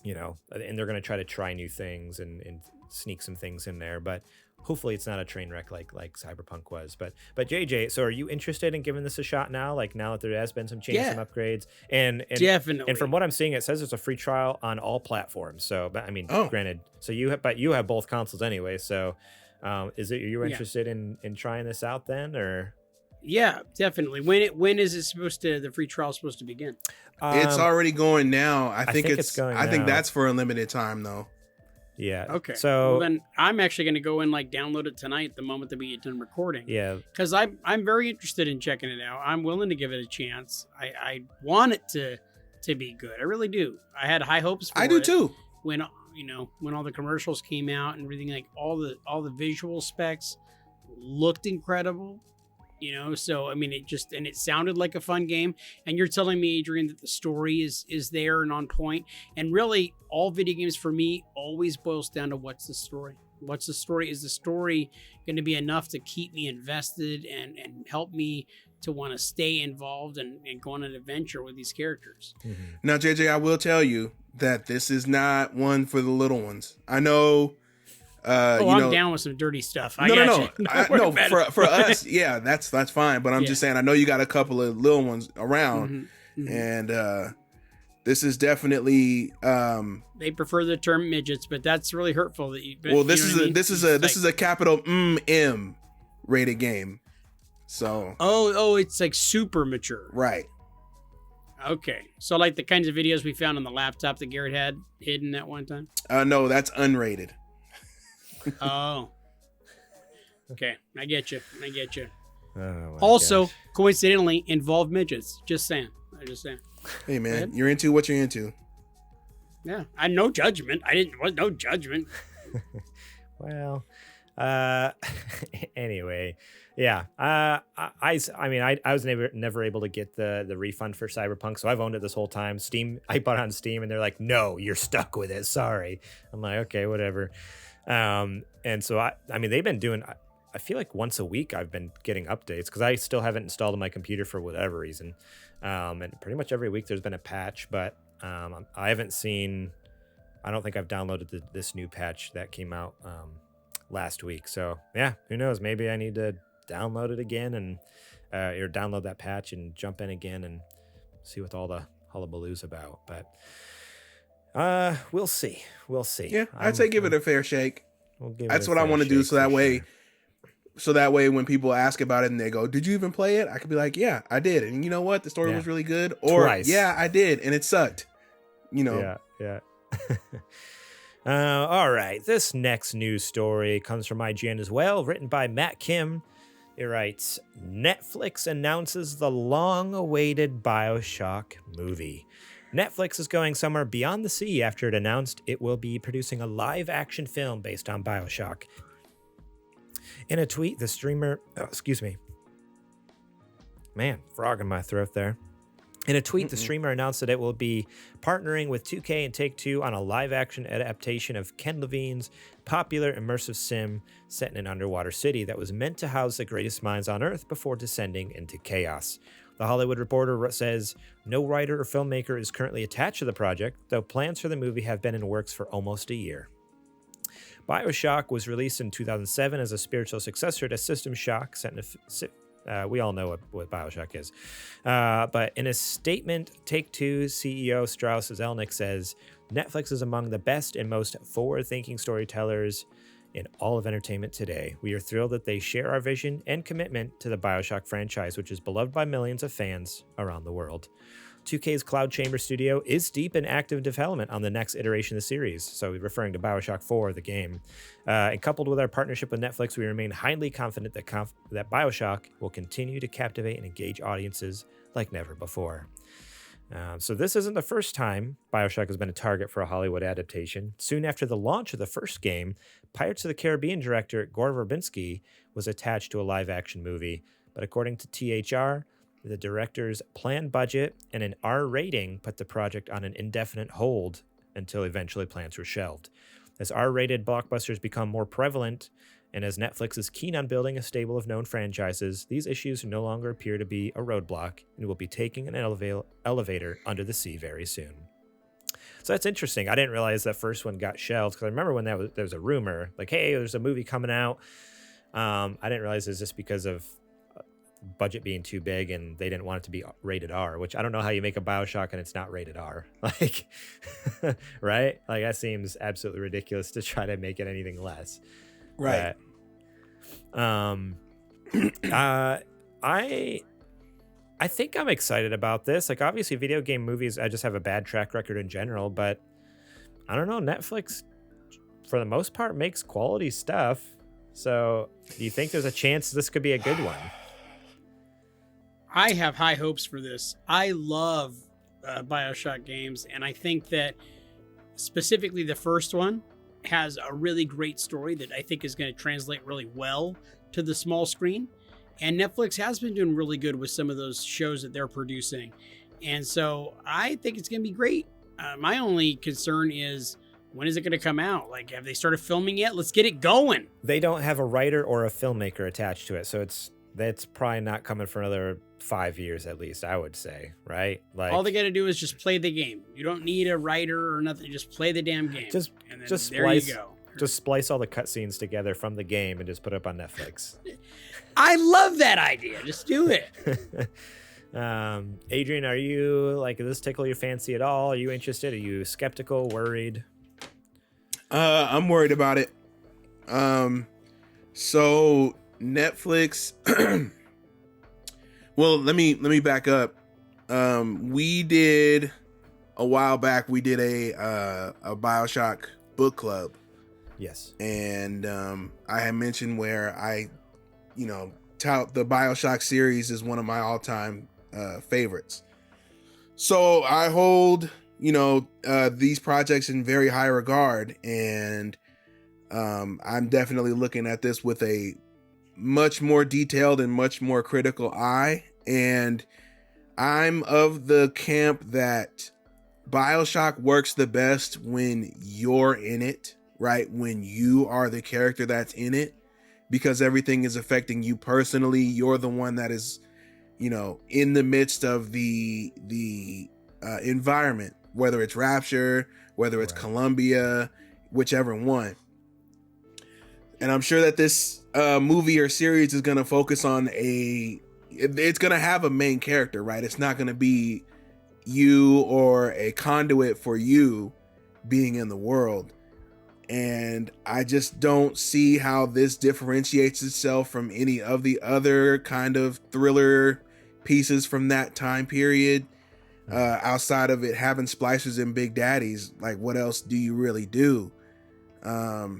you know, and they're going to try new things and sneak some things in there, but hopefully it's not a train wreck like Cyberpunk was. But JJ, so are you interested in giving this a shot now? Like now that there has been some changes, some upgrades, and definitely. And from what I'm seeing, it says it's a free trial on all platforms. So, but I mean, granted, so you have both consoles anyway. So, are you interested in trying this out then, or? Yeah, definitely. When is it the free trial supposed to begin? It's already going now. I think it's going. I think now. That's for a limited time though. Yeah. Okay. So well, then I'm actually going to go and like download it tonight the moment that we get done recording. Yeah. Because I'm very interested in checking it out. I'm willing to give it a chance. I want it to be good. I really do. I had high hopes for it. I do too. When all the commercials came out and everything, like all the visual specs looked incredible. So I mean, it sounded like a fun game. And you're telling me, Adrian, that the story is there and on point. And really, all video games for me always boils down to what's the story. What's the story? Is the story going to be enough to keep me invested and help me to want to stay involved and go on an adventure with these characters? Mm-hmm. Now, JJ, I will tell you that this is not one for the little ones. I know. I'm down with some dirty stuff. No. For us, yeah, that's fine. But I'm just saying, I know you got a couple of little ones around, and this is definitely. They prefer the term midgets, but that's really hurtful. This is a capital M rated game, so. It's like super mature, right? Okay, so like the kinds of videos we found on the laptop that Garrett had hidden at one time. No, that's unrated. Oh, okay. I get you. Oh, also, coincidentally, involved midgets. Just saying. Hey, man, you're into what you're into. Yeah, I no judgment. No judgment. Well, anyway, yeah. I was never able to get the refund for Cyberpunk, so I've owned it this whole time. I bought it on Steam, and they're like, "No, you're stuck with it. Sorry." I'm like, "Okay, whatever." And so they've been doing, I feel like once a week I've been getting updates because I still haven't installed on my computer for whatever reason. And pretty much every week there's been a patch, but, I don't think I've downloaded this new patch that came out, last week. So yeah, who knows? Maybe I need to download it again and, or download that patch and jump in again and see what all the hullabaloo's about. But, we'll see. Yeah, I'd say give it a fair shake. That's what I want to do. So that way, when people ask about it and they go, "Did you even play it?" I could be like, "Yeah, I did." And you know what? The story was really good. Or twice. Yeah, I did, and it sucked. Yeah. All right. This next news story comes from IGN as well, written by Matt Kim. It writes, Netflix announces the long-awaited Bioshock movie. Netflix is going somewhere beyond the sea after it announced it will be producing a live-action film based on Bioshock. In a tweet, the streamer... excuse me. Man, frog in my throat there. In a tweet, the streamer announced that it will be partnering with 2K and Take-Two on a live-action adaptation of Ken Levine's popular immersive sim set in an underwater city that was meant to house the greatest minds on Earth before descending into chaos. The Hollywood Reporter says no writer or filmmaker is currently attached to the project, though plans for the movie have been in works for almost a year. Bioshock was released in 2007 as a spiritual successor to System Shock, set in we all know what Bioshock is. But in a statement, Take-Two CEO Strauss Zelnick says, Netflix is among the best and most forward-thinking storytellers in all of entertainment today. We are thrilled that they share our vision and commitment to the Bioshock franchise, which is beloved by millions of fans around the world. 2K's Cloud Chamber studio is deep in active development on the next iteration of the series, so referring to Bioshock 4, the game. And coupled with our partnership with Netflix, we remain highly confident that Bioshock will continue to captivate and engage audiences like never before. So this isn't the first time Bioshock has been a target for a Hollywood adaptation. Soon after the launch of the first game, Pirates of the Caribbean director Gore Verbinski was attached to a live-action movie, but according to THR, the director's planned budget and an R rating put the project on an indefinite hold until eventually plans were shelved. As R-rated blockbusters become more prevalent, and as Netflix is keen on building a stable of known franchises, these issues no longer appear to be a roadblock and will be taking an elevator under the sea very soon. So that's interesting. I didn't realize that first one got shelved, because I remember when there was a rumor, like, hey, there's a movie coming out. I didn't realize it was just because of budget being too big and they didn't want it to be rated R, which I don't know how you make a Bioshock and it's not rated R. Like, right? Like, that seems absolutely ridiculous to try to make it anything less. Right. I think I'm excited about this. Like, obviously video game movies, I just have a bad track record in general, but I don't know, Netflix for the most part makes quality stuff. So do you think there's a chance this could be a good one? I have high hopes for this. I love Bioshock games, and I think that specifically the first one has a really great story that I think is going to translate really well to the small screen. And Netflix has been doing really good with some of those shows that they're producing. And so I think it's going to be great. My only concern is, when is it going to come out? Like, have they started filming yet? Let's get it going. They don't have a writer or a filmmaker attached to it, so that's probably not coming for another 5 years at least, I would say, right? Like, all they got to do is just play the game. You don't need a writer or nothing. Just play the damn game. Just there splice, you go. Just splice all the cutscenes together from the game and just put it up on Netflix. I love that idea. Just do it. Adrian, are you like, does this tickle your fancy at all? Are you interested? Are you skeptical, worried? I'm worried about it. So Netflix. Well, let me back up. We did a while back. We did a Bioshock book club. Yes. And I had mentioned where I, tout the Bioshock series is one of my all-time favorites. So I hold, these projects in very high regard, and I'm definitely looking at this with a much more detailed and much more critical eye. And I'm of the camp that Bioshock works the best when you're in it, right? When you are the character that's in it, because everything is affecting you personally. You're the one that is, in the midst of the environment, whether it's Rapture, whether it's Columbia, whichever one. And I'm sure that this movie or series is going to focus on it's going to have a main character, right? It's not going to be you or a conduit for you being in the world. And I just don't see how this differentiates itself from any of the other kind of thriller pieces from that time period. Outside of it having splicers and big daddies, like, what else do you really do? I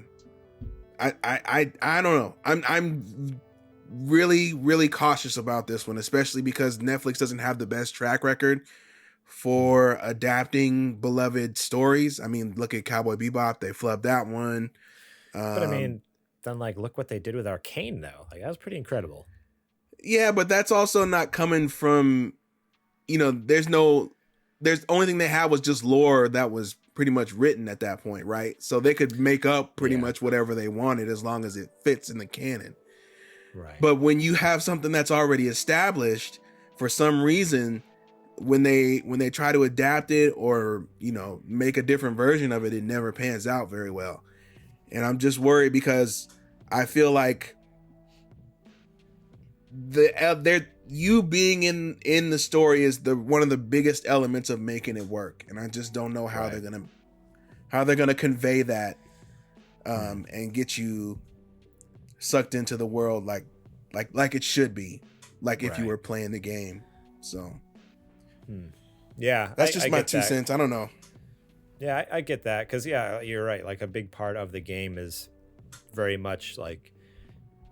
don't know. I'm really, really cautious about this one, especially because Netflix doesn't have the best track record for adapting beloved stories. I mean, look at Cowboy Bebop. They flubbed that one. But I mean, then look what they did with Arcane, though. Like, that was pretty incredible. Yeah, but that's also not coming from there's the only thing they had was just lore that was pretty much written at that point, right? So they could make up pretty much whatever they wanted as long as it fits in the canon. Right. But when you have something that's already established, for some reason, when they try to adapt it or, make a different version of it, it never pans out very well. And I'm just worried because I feel like you being in the story is one of the biggest elements of making it work. And I just don't know how they're gonna convey that and get you sucked into the world like it should be, like if you were playing the game. So yeah, that's just my 2 cents. I don't know. Yeah, I get that because you're right. Like a big part of the game is very much like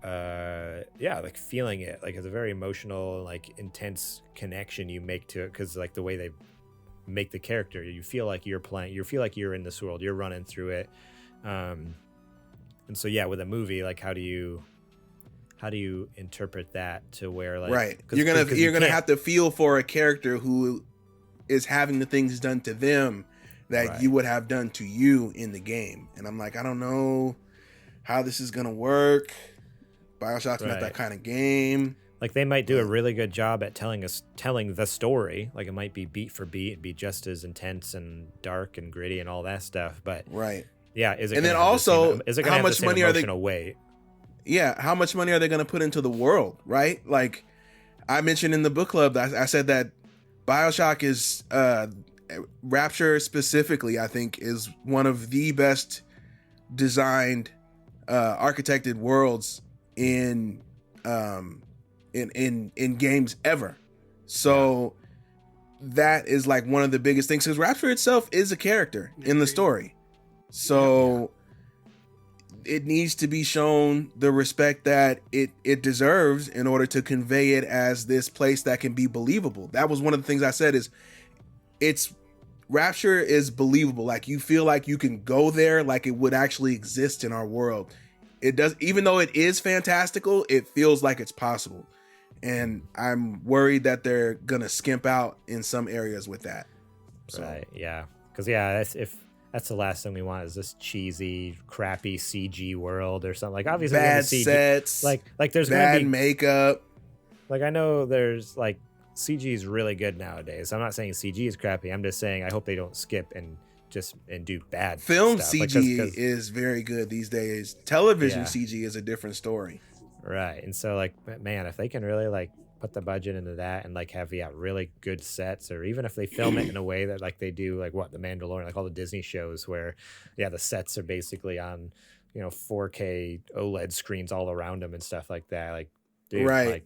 like feeling it. Like it's a very emotional, like intense connection you make to it because like the way they make the character, you feel like you're playing. You feel like you're in this world. You're running through it. And so with a movie, like how do you interpret that to where like right? You're gonna have to feel for a character who is having the things done to them that you would have done to you in the game. And I'm like, I don't know how this is gonna work. Bioshock's not that kind of game. Like they might do a really good job at telling the story. Like it might be beat for beat and be just as intense and dark and gritty and all that stuff. But is it? And then also, how much money are they? Yeah, how much money are they going to put into the world? Right? Like I mentioned in the book club, I said that Bioshock is Rapture specifically. I think is one of the best designed, architected worlds in games ever. So that is like one of the biggest things because Rapture itself is a character in the story. So it needs to be shown the respect that it deserves in order to convey it as this place that can be believable. That was one of the things I said is Rapture is believable. Like you feel like you can go there, like it would actually exist in our world. It does, even though it is fantastical, it feels like it's possible. And I'm worried that they're gonna skimp out in some areas with that. So. Right? Yeah, because that's the last thing we want is this cheesy, crappy CG world or something. Like obviously bad CG, sets, like there's bad gonna be makeup. Like I know there's like CG is really good nowadays. I'm not saying CG is crappy. I'm just saying I hope they don't skip and do bad film stuff. CG like, is very good these days. Television CG is a different story. Right. And so like, man, if they can really like put the budget into that and like have really good sets, or even if they film it in a way that like they do like The Mandalorian, like all the Disney shows where the sets are basically on 4K OLED screens all around them and stuff like that. Like dude, like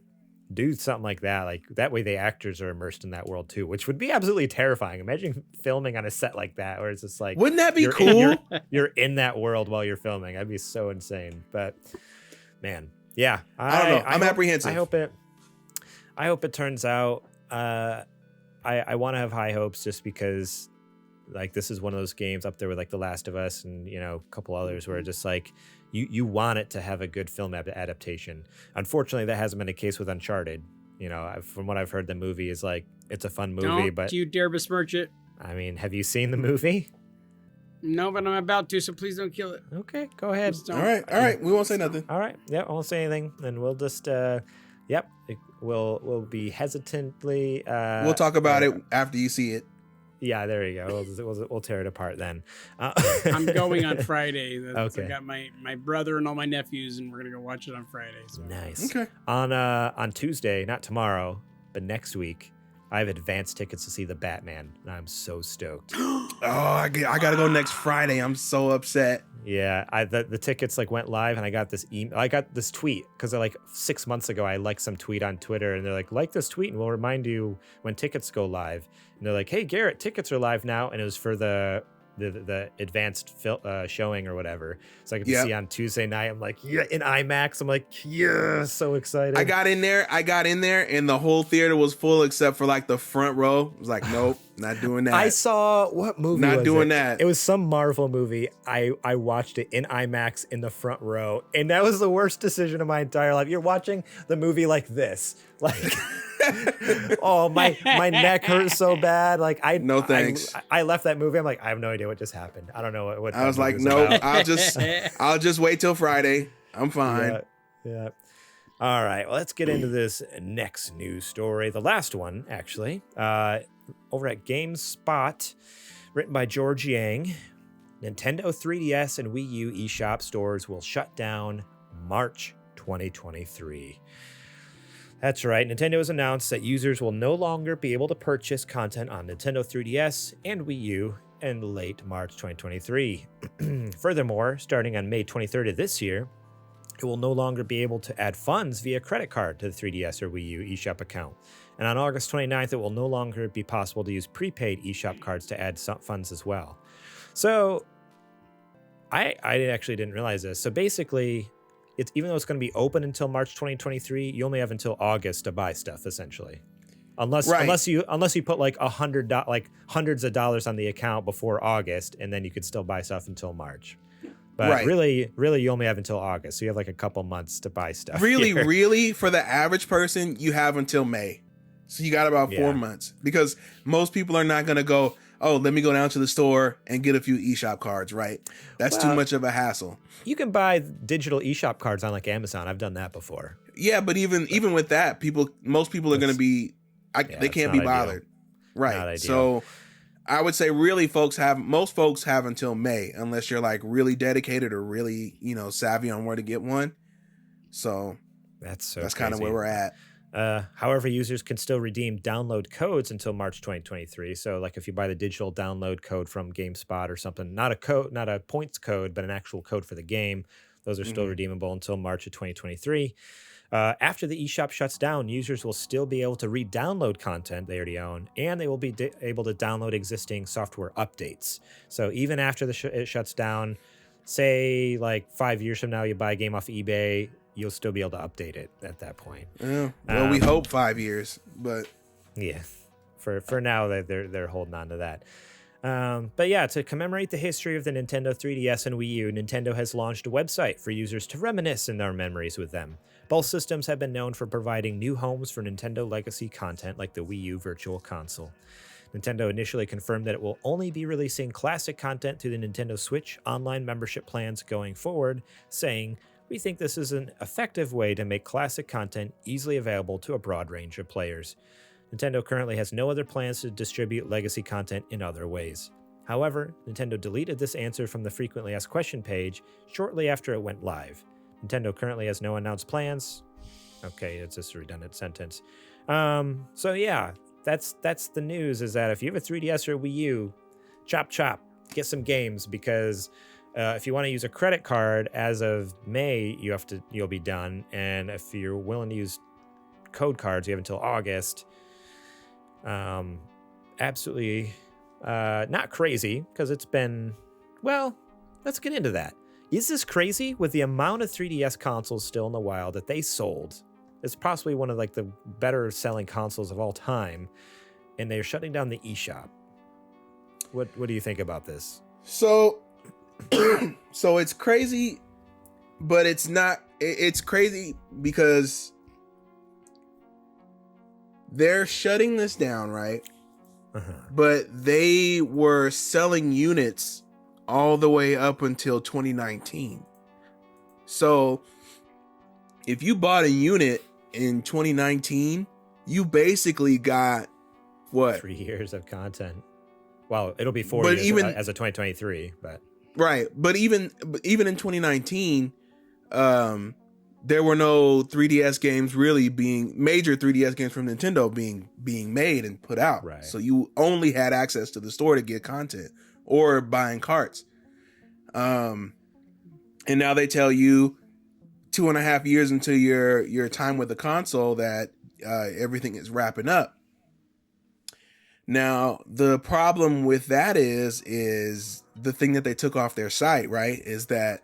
do something like that. Like that way the actors are immersed in that world too, which would be absolutely terrifying. Imagine filming on a set like that where it's just like, wouldn't that be cool? You're in that world while you're filming. That'd be so insane. But man, I don't know. I'm apprehensive. I hope it turns out. I want to have high hopes just because like this is one of those games up there with like The Last of Us and a couple others where just like you want it to have a good film adaptation. Unfortunately, that hasn't been the case with Uncharted. From what I've heard, the movie is like it's a fun movie, but do you dare besmirch it? I mean, have you seen the movie? No, but I'm about to, so please don't kill it. Okay, go ahead. All right. We won't say nothing. All right. Yeah, I won't say anything. And we'll just, we'll be hesitantly. We'll talk about it after you see it. Yeah, there you go. We'll tear it apart then. I'm going on Friday. Okay. I got my brother and all my nephews, and we're gonna go watch it on Friday. So. Nice. Okay. On Tuesday, not tomorrow, but next week, I have advanced tickets to see The Batman, and I'm so stoked. I gotta go next Friday. I'm so upset. Yeah, the tickets like went live, and I got this I got this tweet because like 6 months ago I liked some tweet on Twitter, and they're like this tweet, and we'll remind you when tickets go live. And they're like, hey Garrett, tickets are live now, and it was for the advanced showing or whatever, so I could see on Tuesday night. I'm like, in IMAX. I'm like, so excited. I got in there, and the whole theater was full except for like the front row. I was like, nope, not doing that. I saw what movie? Not was doing it? that. It was some Marvel movie. I watched it in IMAX in the front row, and that was the worst decision of my entire life. You're watching the movie like this, like. Oh, my neck hurts so bad. Like no thanks. I left that movie. I'm like, I have no idea what just happened. I don't know what I was like, no, I'll just wait till Friday. I'm fine. Yeah. All right. Well, let's get into this next news story. The last one, actually, over at GameSpot, written by George Yang. Nintendo 3DS and Wii U eShop stores will shut down March 2023. That's right. Nintendo has announced that users will no longer be able to purchase content on Nintendo 3DS and Wii U in late March 2023. Furthermore, starting on May 23rd of this year, it will no longer be able to add funds via credit card to the 3DS or Wii U eShop account. And on August 29th, it will no longer be possible to use prepaid eShop cards to add some funds as well. So I actually didn't realize this. So basically, it's even though it's going to be open until March 2023, you only have until August to buy stuff, essentially. Unless you put like hundreds of dollars on the account before August, and then you could still buy stuff until March. But really, you only have until August. So you have like a couple months to buy stuff. Really, for the average person, you have until May. So you got about 4 months. Because most people are not going to go, oh, let me go down to the store and get a few eShop cards, right? That's too much of a hassle. You can buy digital eShop cards on like Amazon. I've done that before. Yeah, but even with that, most people are going to be, they can't be bothered. Right. So I would say really most folks have until May, unless you're like really dedicated or really, savvy on where to get one. So that's kind of where we're at. However, users can still redeem download codes until March 2023. So like if you buy the digital download code from GameSpot or something, not a points code, but an actual code for the game, those are still redeemable until March of 2023. After the eShop shuts down, users will still be able to re-download content they already own, and they will be able to download existing software updates. So even after it shuts down, say like 5 years from now, you buy a game off eBay, you'll still be able to update it at that point. Yeah. Well, we hope 5 years, but yeah, for now they're holding on to that. But yeah, to commemorate the history of the Nintendo 3DS and Wii U, Nintendo has launched a website for users to reminisce in their memories with them. Both systems have been known for providing new homes for Nintendo legacy content like the Wii U Virtual Console. Nintendo initially confirmed that it will only be releasing classic content through the Nintendo Switch online membership plans going forward, saying, "We think this is an effective way to make classic content easily available to a broad range of players." Nintendo currently has no other plans to distribute legacy content in other ways. However, Nintendo deleted this answer from the frequently asked question page shortly after it went live. Nintendo currently has no announced plans. Okay, it's just a redundant sentence. So yeah, that's the news, is that if you have a 3DS or a Wii U, chop, get some games, because if you want to use a credit card as of May, you'll be done. And if you're willing to use code cards, you have until August. Absolutely not crazy, because it's been, well, let's get into that. Is this crazy? With the amount of 3DS consoles still in the wild that they sold, it's possibly one of like the better selling consoles of all time, and they're shutting down the eShop. What do you think about this? So it's crazy, but it's not. It's crazy because they're shutting this down, right? But they were selling units all the way up until 2019. So if you bought a unit in 2019, you basically got what? 3 years of content. Well, it'll be 4 years even, as of 2023, but right. But even in 2019, there were no 3DS games really major 3DS games from Nintendo being made and put out. Right. So you only had access to the store to get content or buying carts. And now they tell you 2.5 years into your time with the console that everything is wrapping up. Now, the problem with that is the thing that they took off their site, right? Is that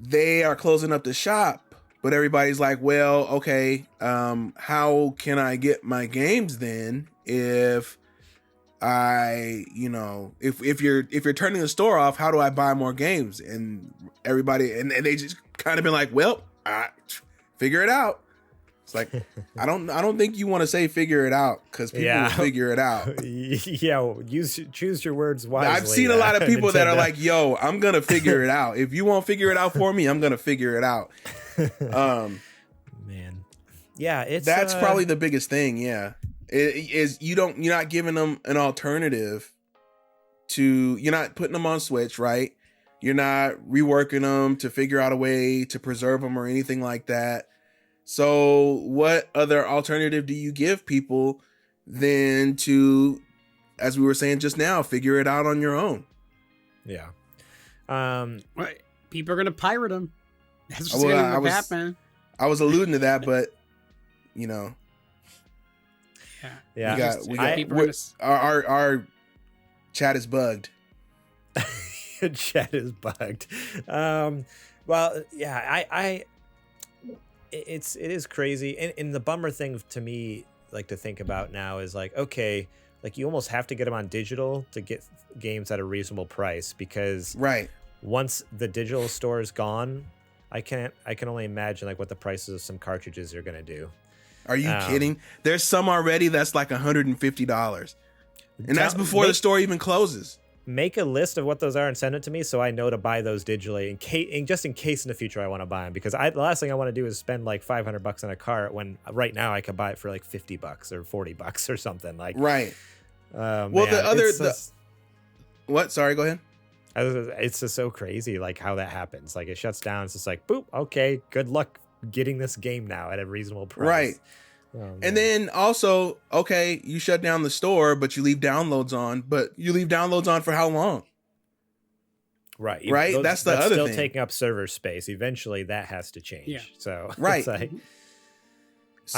they are closing up the shop, but everybody's like, well, okay, how can I get my games then if if you're turning the store off, how do I buy more games? And everybody, and they just kind of been like, well, figure it out. It's like I don't think you want to say figure it out because people will figure it out. Yeah, choose your words wisely. I've seen a lot of people that are like, "Yo, I'm gonna figure it out. If you won't figure it out for me, I'm gonna figure it out." Man, yeah, that's probably the biggest thing. Yeah, you're not giving them an alternative to. You're not putting them on Switch, right? You're not reworking them to figure out a way to preserve them or anything like that. So what other alternative do you give people than to, as we were saying just now, figure it out on your own? Yeah. People are going to pirate them. That's what's going to happen. I was alluding to that, but you know. Yeah. Our chat is bugged. Chat is bugged. Well, yeah, it is crazy. And the bummer thing to me, like, to think about now is like, okay, like you almost have to get them on digital to get games at a reasonable price, because once the digital store is gone, I can only imagine like what the prices of some cartridges are going to do. Are you kidding? There's some already that's like $150. And that's before the store even closes. Make a list of what those are and send it to me so I know to buy those digitally just in case in the future I want to buy them, because the last thing I want to do is spend like $500 on a cart when right now I could buy it for like $50 or $40 or something like. Right. Well, man, what? Sorry, go ahead. It's just so crazy like how that happens. Like it shuts down. It's just like, boop. Okay. Good luck getting this game now at a reasonable price. Right. Oh, and then also, okay, you shut down the store, but you leave downloads on. But you leave downloads on for how long? Right. That's the other still thing. Taking up server space. Eventually, that has to change. Yeah. So right. So I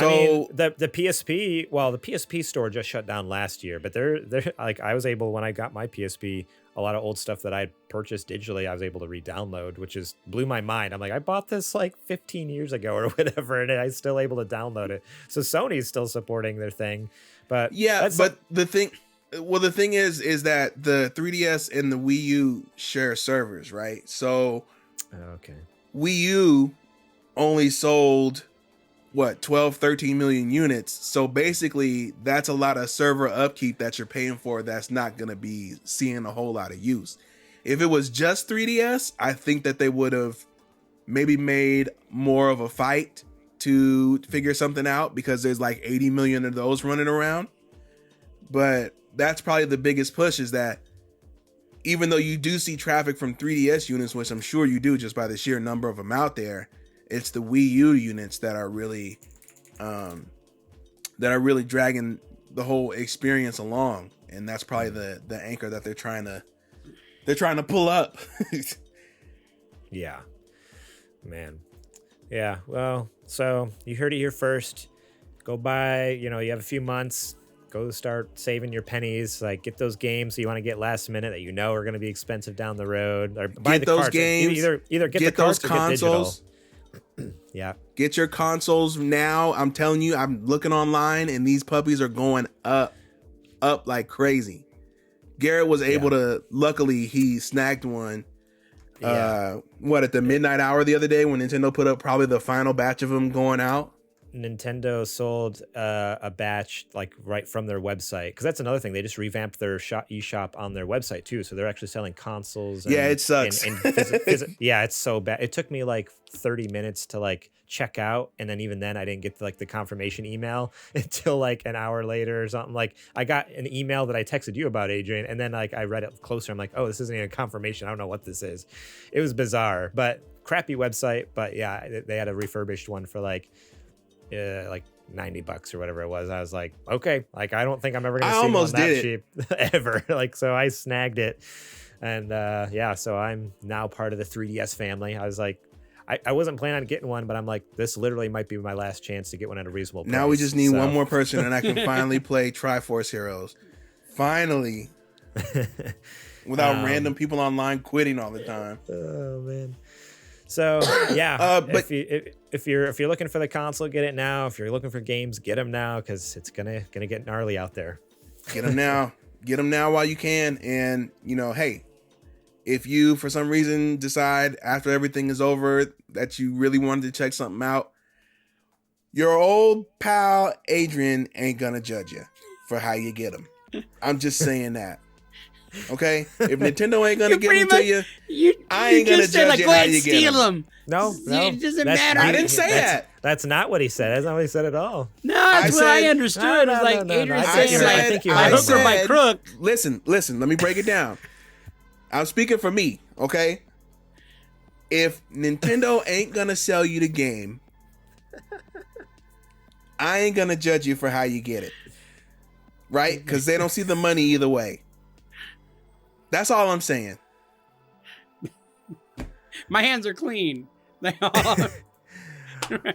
mean, the PSP. Well, the PSP store just shut down last year, but they're like I was able when I got my PSP. A lot of old stuff that I had purchased digitally, I was able to re-download, which blew my mind. I'm like, I bought this like 15 years ago or whatever, and I'm still able to download it. So Sony's still supporting their thing, but yeah. But the thing is that the 3DS and the Wii U share servers, right? So, okay, Wii U only sold 12, 13 million units. So basically that's a lot of server upkeep that you're paying for that's not going to be seeing a whole lot of use. If it was just 3DS, I think that they would have maybe made more of a fight to figure something out, because there's like 80 million of those running around. But that's probably the biggest push, is that even though you do see traffic from 3DS units, which I'm sure you do just by the sheer number of them out there, it's the Wii U units that are really dragging the whole experience along, and that's probably the anchor that they're trying to pull up. Yeah, man. Yeah. Well, so you heard it here first. Go buy. You have a few months. Go start saving your pennies. Like, get those games that you want to get last minute that are going to be expensive down the road. Or buy get those games. Either get the carts or get digital. Yeah. Get your consoles now. I'm telling you, I'm looking online and these puppies are going up like crazy. Garrett was able to, luckily he snagged one at the midnight hour the other day when Nintendo put up probably the final batch of them going out. Nintendo sold a batch like right from their website, because that's another thing. They just revamped their eShop on their website too, so they're actually selling consoles. It sucks. Yeah, it's so bad. It took me like 30 minutes to like check out, and then even then I didn't get the confirmation email until like an hour later or something. Like I got an email that I texted you about, Adrian, and then like I read it closer. I'm like, oh, this isn't even a confirmation. I don't know what this is. It was bizarre, but crappy website. But yeah, they had a refurbished one for like $90 or whatever it was. I was like, okay, like I don't think I'm ever gonna see one that cheap ever. Like, so I snagged it, and so I'm now part of the 3DS family. I was like, I wasn't planning on getting one, but I'm like, this literally might be my last chance to get one at a reasonable price. Now we just need one more person, and I can finally play Triforce Heroes. Finally, without random people online quitting all the time. Oh man. So yeah, but if you're looking for the console, get it now. If you're looking for games, get them now, because it's gonna get gnarly out there. Get them now. Get them now while you can. And hey, if you for some reason decide after everything is over that you really wanted to check something out, your old pal Adrian ain't gonna judge you for how you get them. I'm just saying that. Okay? If Nintendo ain't gonna give them to you, I ain't gonna judge you how you get them. No, it doesn't matter. I didn't say that. That's not what he said. That's not what he said at all. No, that's what I understood. It's like Adrian saying, I hook her by crook. Listen. Let me break it down. I'm speaking for me, okay? If Nintendo ain't gonna sell you the game, I ain't gonna judge you for how you get it. Right? Because they don't see the money either way. That's all I'm saying. My hands are clean. All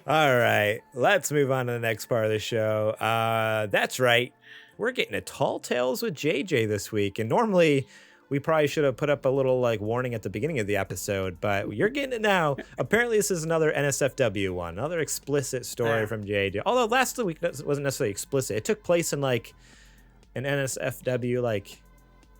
right. Let's move on to the next part of the show. That's right. We're getting a Tall Tales with JJ this week. And normally we probably should have put up a little warning at the beginning of the episode, but you're getting it now. Apparently this is another NSFW one, another explicit story from JJ. Although last week wasn't necessarily explicit. It took place in an NSFW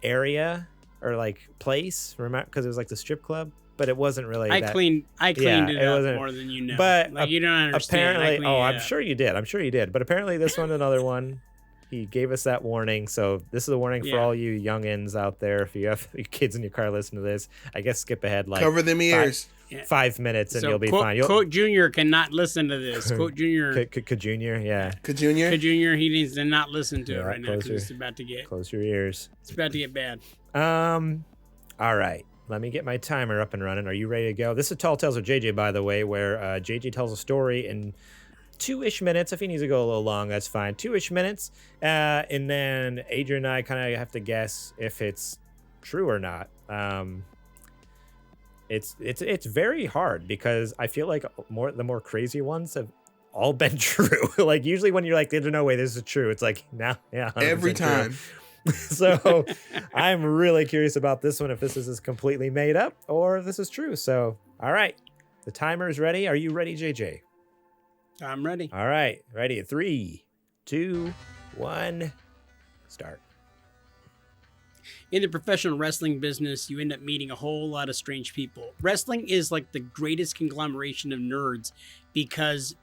area or place, remember, because it was the strip club, but it wasn't really I cleaned it up more than you know. But you don't understand. Apparently, I'm sure you did. But apparently this one's another one. He gave us that warning, so this is a warning for all you youngins out there. If you have your kids in your car listening to this, I guess skip ahead cover them ears. 5 minutes and you'll be fine. Quote Junior cannot listen to this. Quote Junior. Junior, yeah. Junior, he needs to not listen to it right now because it's about to get. Close your ears. It's about to get bad. All right. Let me get my timer up and running. Are you ready to go? This is Tall Tales with JJ, by the way, where JJ tells a story in 2-ish minutes. If he needs to go a little long, that's fine. 2-ish minutes. And then Adrian and I kind of have to guess if it's true or not. It's very hard because I feel like the more crazy ones have all been true. Usually when you're there's no way this is true, it's every time. True. So I'm really curious about this one, if this is completely made up or if this is true. So, all right. The timer is ready. Are you ready, JJ? I'm ready. All right. Ready. 3, 2, 1, start. In the professional wrestling business, you end up meeting a whole lot of strange people. Wrestling is the greatest conglomeration of nerds because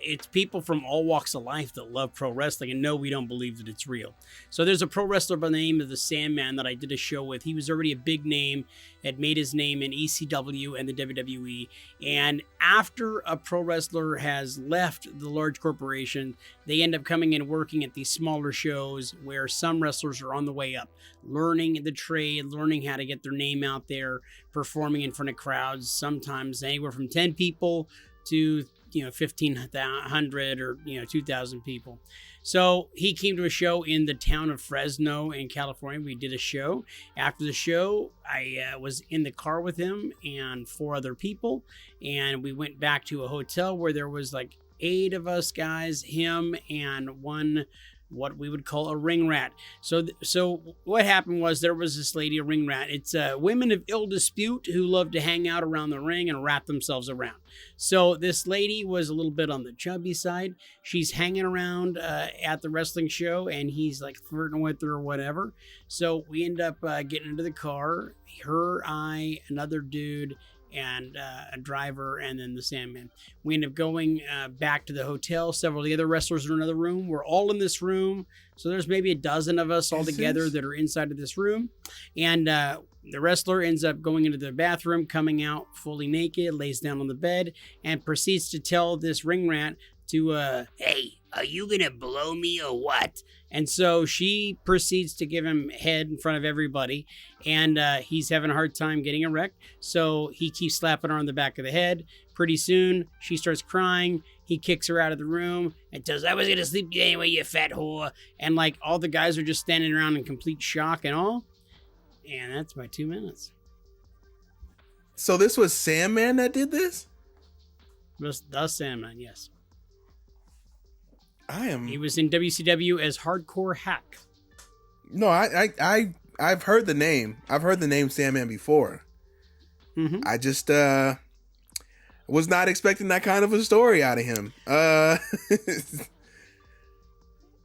it's people from all walks of life that love pro wrestling, and no, we don't believe that it's real. So there's a pro wrestler by the name of the Sandman that I did a show with. He was already a big name, had made his name in ECW and the WWE, and after a pro wrestler has left the large corporation, they end up coming and working at these smaller shows where some wrestlers are on the way up, learning the trade, learning how to get their name out there, performing in front of crowds, sometimes anywhere from 10 people to 1,500 or 2,000 people. So he came to a show in the town of Fresno in California. We did a show. After the show, I was in the car with him and 4 other people, and we went back to a hotel where there was 8 of us guys, him and one what we would call a ring rat. So what happened was there was this lady, a ring rat. It's women of ill dispute who love to hang out around the ring and wrap themselves around. So this lady was a little bit on the chubby side. She's hanging around at the wrestling show, and he's flirting with her or whatever. So we end up getting into the car, her, I, another dude, and a driver, and then the Sandman. We end up going back to the hotel. Several of the other wrestlers are in another room. We're all in this room. So there's maybe a dozen of us all together that are inside of this room. And the wrestler ends up going into the bathroom, coming out fully naked, lays down on the bed, and proceeds to tell this ring rat to, hey, are you going to blow me or what? And so she proceeds to give him head in front of everybody, and he's having a hard time getting erect. So he keeps slapping her on the back of the head. Pretty soon, she starts crying. He kicks her out of the room and tells, I was going to sleep anyway, you fat whore. And all the guys are just standing around in complete shock and all. And that's my 2 minutes. So this was Sandman that did this? The Sandman, yes. He was in WCW as Hardcore Hack. No, I've heard the name. I've heard the name Sandman before. Mm-hmm. I just was not expecting that kind of a story out of him. I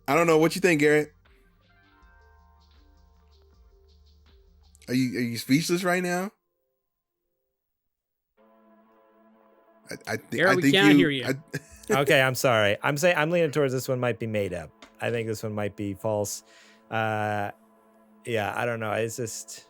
don't know. What you think, Garrett? Are you speechless right now? I think we can't hear you. Okay, I'm sorry. I'm leaning towards this one might be made up. I think this one might be false. Yeah, I don't know. It's just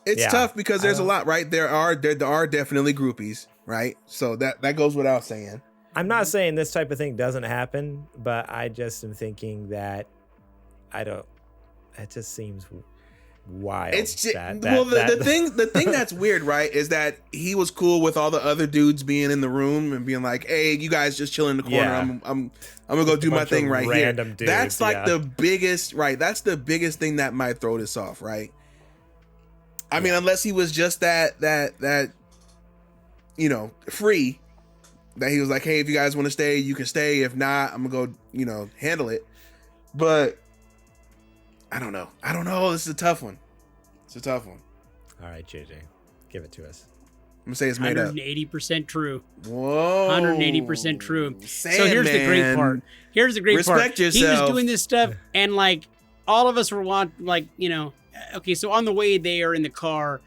It's tough because there's a lot, right? There are definitely groupies, right? So that goes without saying. I'm not saying this type of thing doesn't happen, but I just am thinking that it just seems wild. It's just, the thing that's weird, right, is that he was cool with all the other dudes being in the room and being like, "Hey, you guys just chill in the corner. Yeah. I'm gonna go do my thing right here." Dudes, that's like the biggest, right? That's the biggest thing that might throw this off, right? I mean, unless he was just that free, that he was like, "Hey, if you guys want to stay, you can stay. If not, I'm gonna go, handle it." But I don't know. This is a tough one. All right, JJ, give it to us. I'm gonna say it's made up. 180% true. Whoa. 180% true. Sandman. So here's the great part. Respect yourself. He was doing this stuff, and like all of us were okay, so on the way there in the car,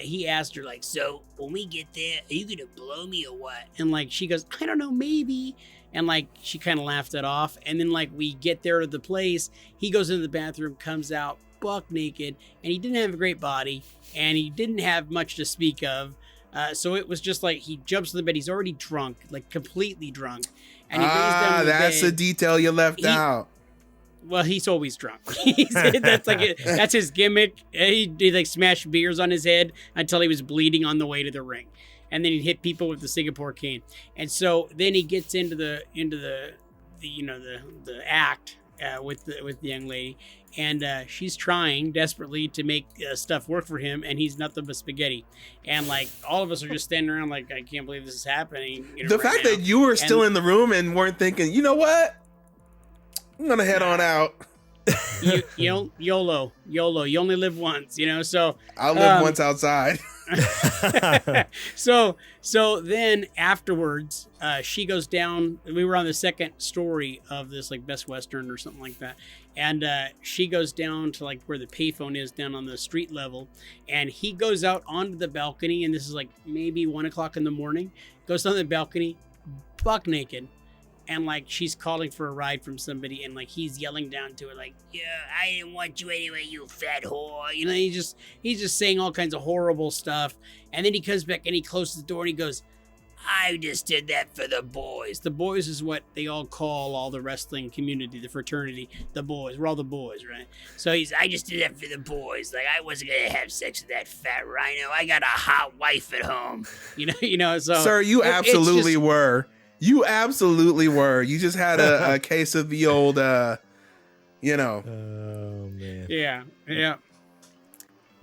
he asked her, like, "So when we get there, are you gonna blow me or what?" And like she goes, "I don't know, maybe." And like she kind of laughed it off. And then like we get there to the place, he goes into the bathroom, comes out buck naked, and he didn't have a great body, and he didn't have much to speak of. So it was just like he jumps in the bed, he's already drunk, like completely drunk, and he lays down in the that's bed. a detail you left out. Well, he's always drunk. That's his gimmick. He like smashed beers on his head until he was bleeding on the way to the ring, and then he'd hit people with the Singapore cane. And so then he gets into the act with the young lady, and she's trying desperately to make stuff work for him, and he's nothing but spaghetti. And like all of us are just standing around like, I can't believe this is happening. The fact that you were still in the room and weren't thinking, you know what? I'm gonna head on out. YOLO. You only live once, So I'll live once outside. So then afterwards, she goes down. We were on the second story of this like Best Western or something like that, and she goes down to like where the payphone is down on the street level, and he goes out onto the balcony, and this is like maybe 1:00 in the morning. Goes down the balcony, buck naked. And like she's calling for a ride from somebody, and like he's yelling down to her like, "Yeah, I didn't want you anyway, you fat whore." He's just saying all kinds of horrible stuff. And then he comes back and he closes the door and he goes, "I just did that for the boys." The boys is what they all call all the wrestling community, the fraternity, the boys. We're all the boys, right? So I just did that for the boys. Like I wasn't gonna have sex with that fat rhino. I got a hot wife at home. So sir, you absolutely were. You absolutely were. You just had a case of the old, Oh man. Yeah.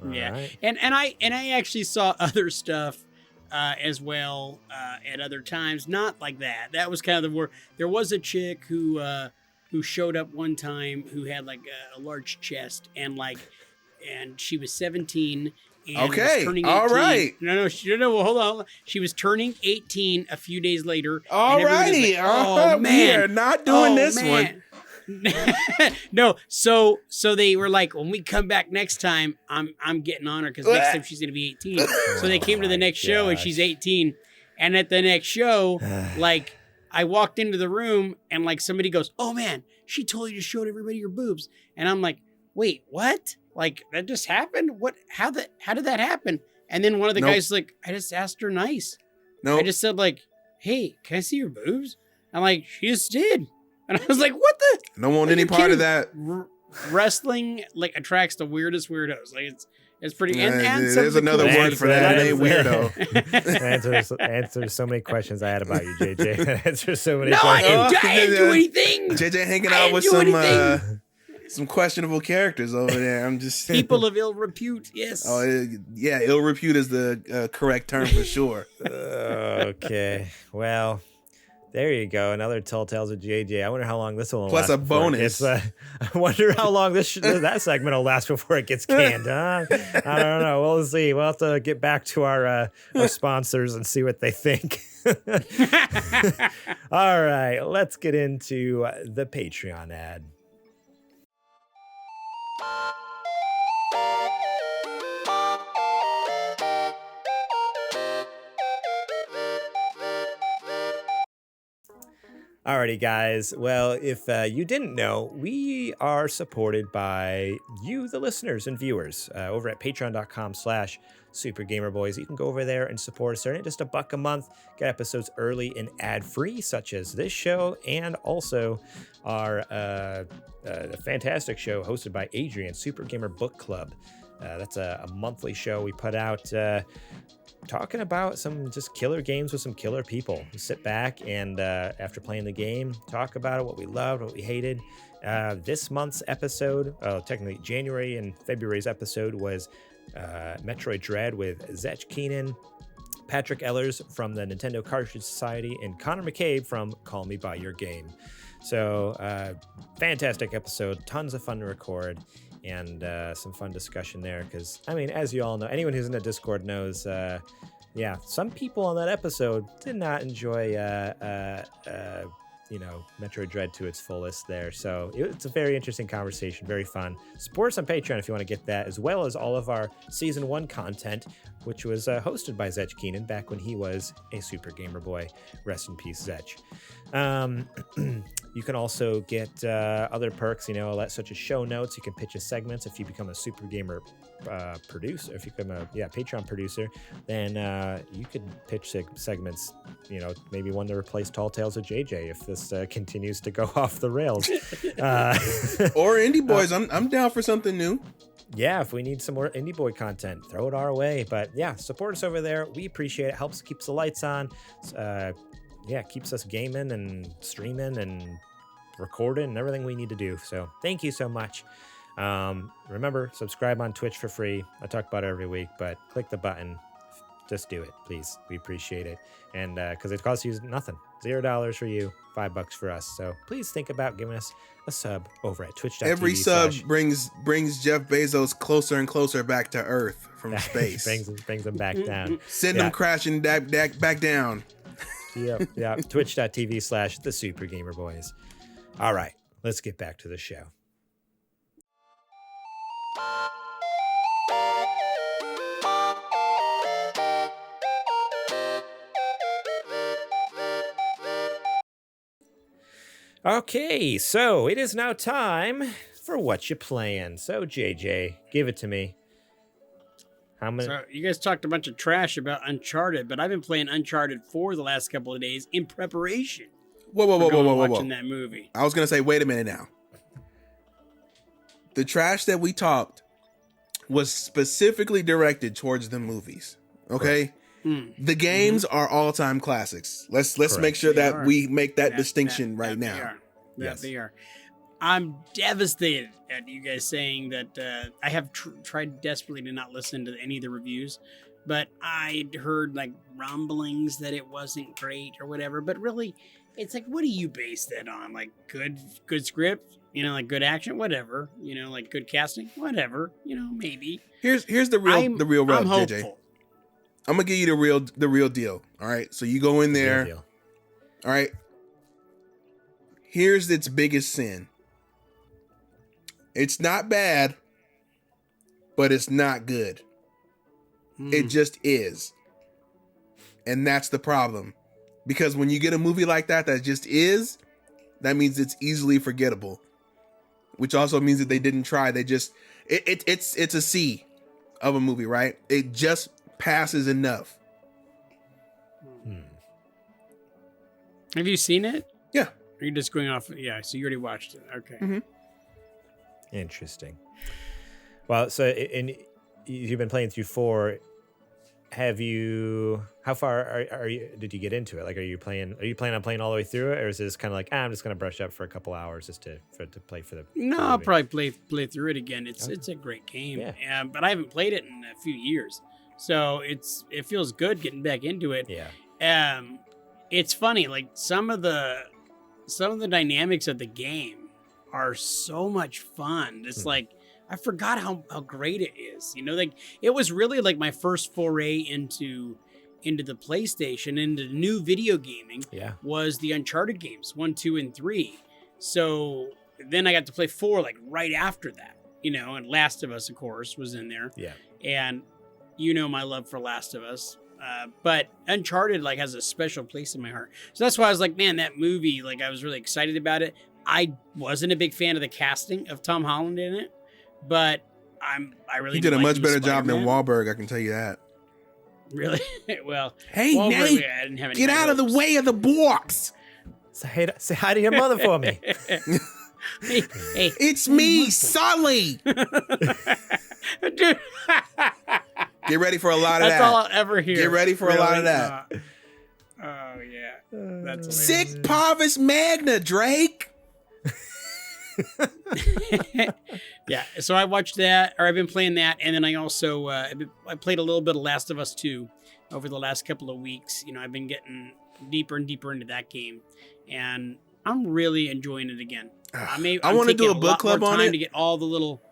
All right. And I actually saw other stuff as well at other times. Not like that. That was kind of the word. There was a chick who showed up one time who had like a large chest and she was 17. And okay. was turning 18. All right. No. Well, hold on. She was turning 18 a few days later. All righty. Like, oh man, we are not doing this one. No. So they were like, when we come back next time, I'm getting on her because next time she's gonna be 18. So they came to the next show and she's 18. And at the next show, like I walked into the room and like somebody goes, "Oh man, she totally just showed everybody your boobs." And I'm like, "Wait, what? Like that just happened? What? How did that happen?" And then one of the guys like, "I just asked her nice. I just said like, 'Hey, can I see your boobs?'" I'm like, "She just did." And I was like, "What the? I don't want any part of that." Wrestling like attracts the weirdest weirdos. Like it's pretty. And there's another word for that. It ain't weirdo. answers so many questions I had about you, JJ. Answers so many I questions. didn't do anything. JJ hanging out with some questionable characters over there. I'm just people of ill repute. Yes. Oh yeah, ill repute is the correct term for sure. Okay. Well, there you go. Another Tall Tales with JJ. I wonder how long this one will last. Plus a bonus. I wonder how long that segment will last before it gets canned. Huh? I don't know. We'll see. We'll have to get back to our sponsors and see what they think. All right. Let's get into the Patreon ad. Alrighty, guys. Well, if you didn't know, we are supported by you, the listeners and viewers, over at patreon.com/supergamerboys. You can go over there and support us there. And just $1 a month, get episodes early and ad-free, such as this show, and also our fantastic show hosted by Adrian, Super Gamer Book Club. That's a monthly show we put out talking about some just killer games with some killer people. We sit back and after playing the game, talk about it, what we loved, what we hated. This month's episode, technically January and February's episode, was Metroid Dread with Zech Keenan, Patrick Ellers from the Nintendo Cartridge Society, and Connor McCabe from Call Me By Your Game. So fantastic episode, tons of fun to record. And some fun discussion there because, I mean, as you all know, anyone who's in the Discord knows, some people on that episode did not enjoy, Metroid Dread to its fullest there. So it's a very interesting conversation, very fun. Support us on Patreon if you want to get that, as well as all of our Season 1 content, which was hosted by Zech Keenan back when he was a Super Gamer Boy. Rest in peace, Zech. You can also get other perks, such as show notes. You can pitch us segments if you become a Super Gamer producer. If you become a Patreon producer, then you could pitch segments. Maybe one to replace Tall Tales of JJ if this continues to go off the rails. Or Indie Boys. I'm down for something new. Yeah, if we need some more Indie Boy content, throw it our way. But yeah, support us over there. We appreciate it. Helps keeps the lights on. Keeps us gaming and streaming and recording and everything we need to do. So thank you so much. Remember, subscribe on Twitch for free. I talk about it every week, but click the button. Just do it, please. We appreciate it. And because it costs you nothing. $0 for you, $5 for us. So please think about giving us a sub over at twitch.tv. Every sub brings Jeff Bezos closer and closer back to Earth from space. brings him back down. Send him crashing back down. Yep. Twitch.tv/the Super Gamer Boys. All right, let's get back to the show. Okay, so it is now time for What You Playing. So, JJ, give it to me. How many? So, you guys talked a bunch of trash about Uncharted, but I've been playing Uncharted 4 the last couple of days in preparation. Whoa. Watching that movie. I was going to say, wait a minute now. The trash that we talked was specifically directed towards the movies. Okay? Right. The games are all-time classics. Let's make sure that we make that distinction right now. They are. I'm devastated at you guys saying that I have tried desperately to not listen to any of the reviews, but I'd heard like rumblings that it wasn't great or whatever. But really, it's like, what do you base that on? Like good script, like good action, whatever. Like good casting, whatever. Maybe. Here's the real rub, I'm hopeful. JJ. I'm gonna give you the real deal. All right, so you go in there. All right. Here's its biggest sin. It's not bad, but it's not good. It just is. And that's the problem. Because when you get a movie like that just is, that means it's easily forgettable. Which also means that they didn't try. They just it's a C of a movie, right? It just passes enough. Have you seen it? Yeah. Are you just going off? Yeah, so you already watched it. Okay. Mm-hmm. Well, so you've been playing through 4. How far are you? Did you get into it? Like, are you planning on playing all the way through it, or is this kind of like, I'm just gonna brush up for a couple hours just to play for the? No, I'll probably play through it again. It's a great game. Yeah. But I haven't played it in a few years, so it feels good getting back into it. Yeah. It's funny, like some of the dynamics of the game are so much fun. It's like, I forgot how great it is. Like it was really like my first foray into the PlayStation, into new video gaming. Yeah. Was the Uncharted games 1, 2, and 3. So then I got to play 4 like right after that. And Last of Us, of course, was in there. Yeah. And my love for Last of Us. But Uncharted like has a special place in my heart. So that's why I was like, man, that movie, like I was really excited about it. I wasn't a big fan of the casting of Tom Holland in it, but I really he did a much better job than Spider-Man. Wahlberg, I can tell you that. Really? Well, hey, Wahlberg, Nate, I didn't have any get out of the way of the box. Say hi to your mother for me. hey, it's me, Sully. Dude. Get ready for a lot of That's that. all I'll ever hear. Get ready for a lot of that. Oh yeah, that's Sic Parvis Magna, Drake. Yeah, so I watched that, or I've been playing that, and then I also I played a little bit of Last of Us 2 over the last couple of weeks. You know, I've been getting deeper and deeper into that game, and I'm really enjoying it again. I want to do a book club on it to get all the little.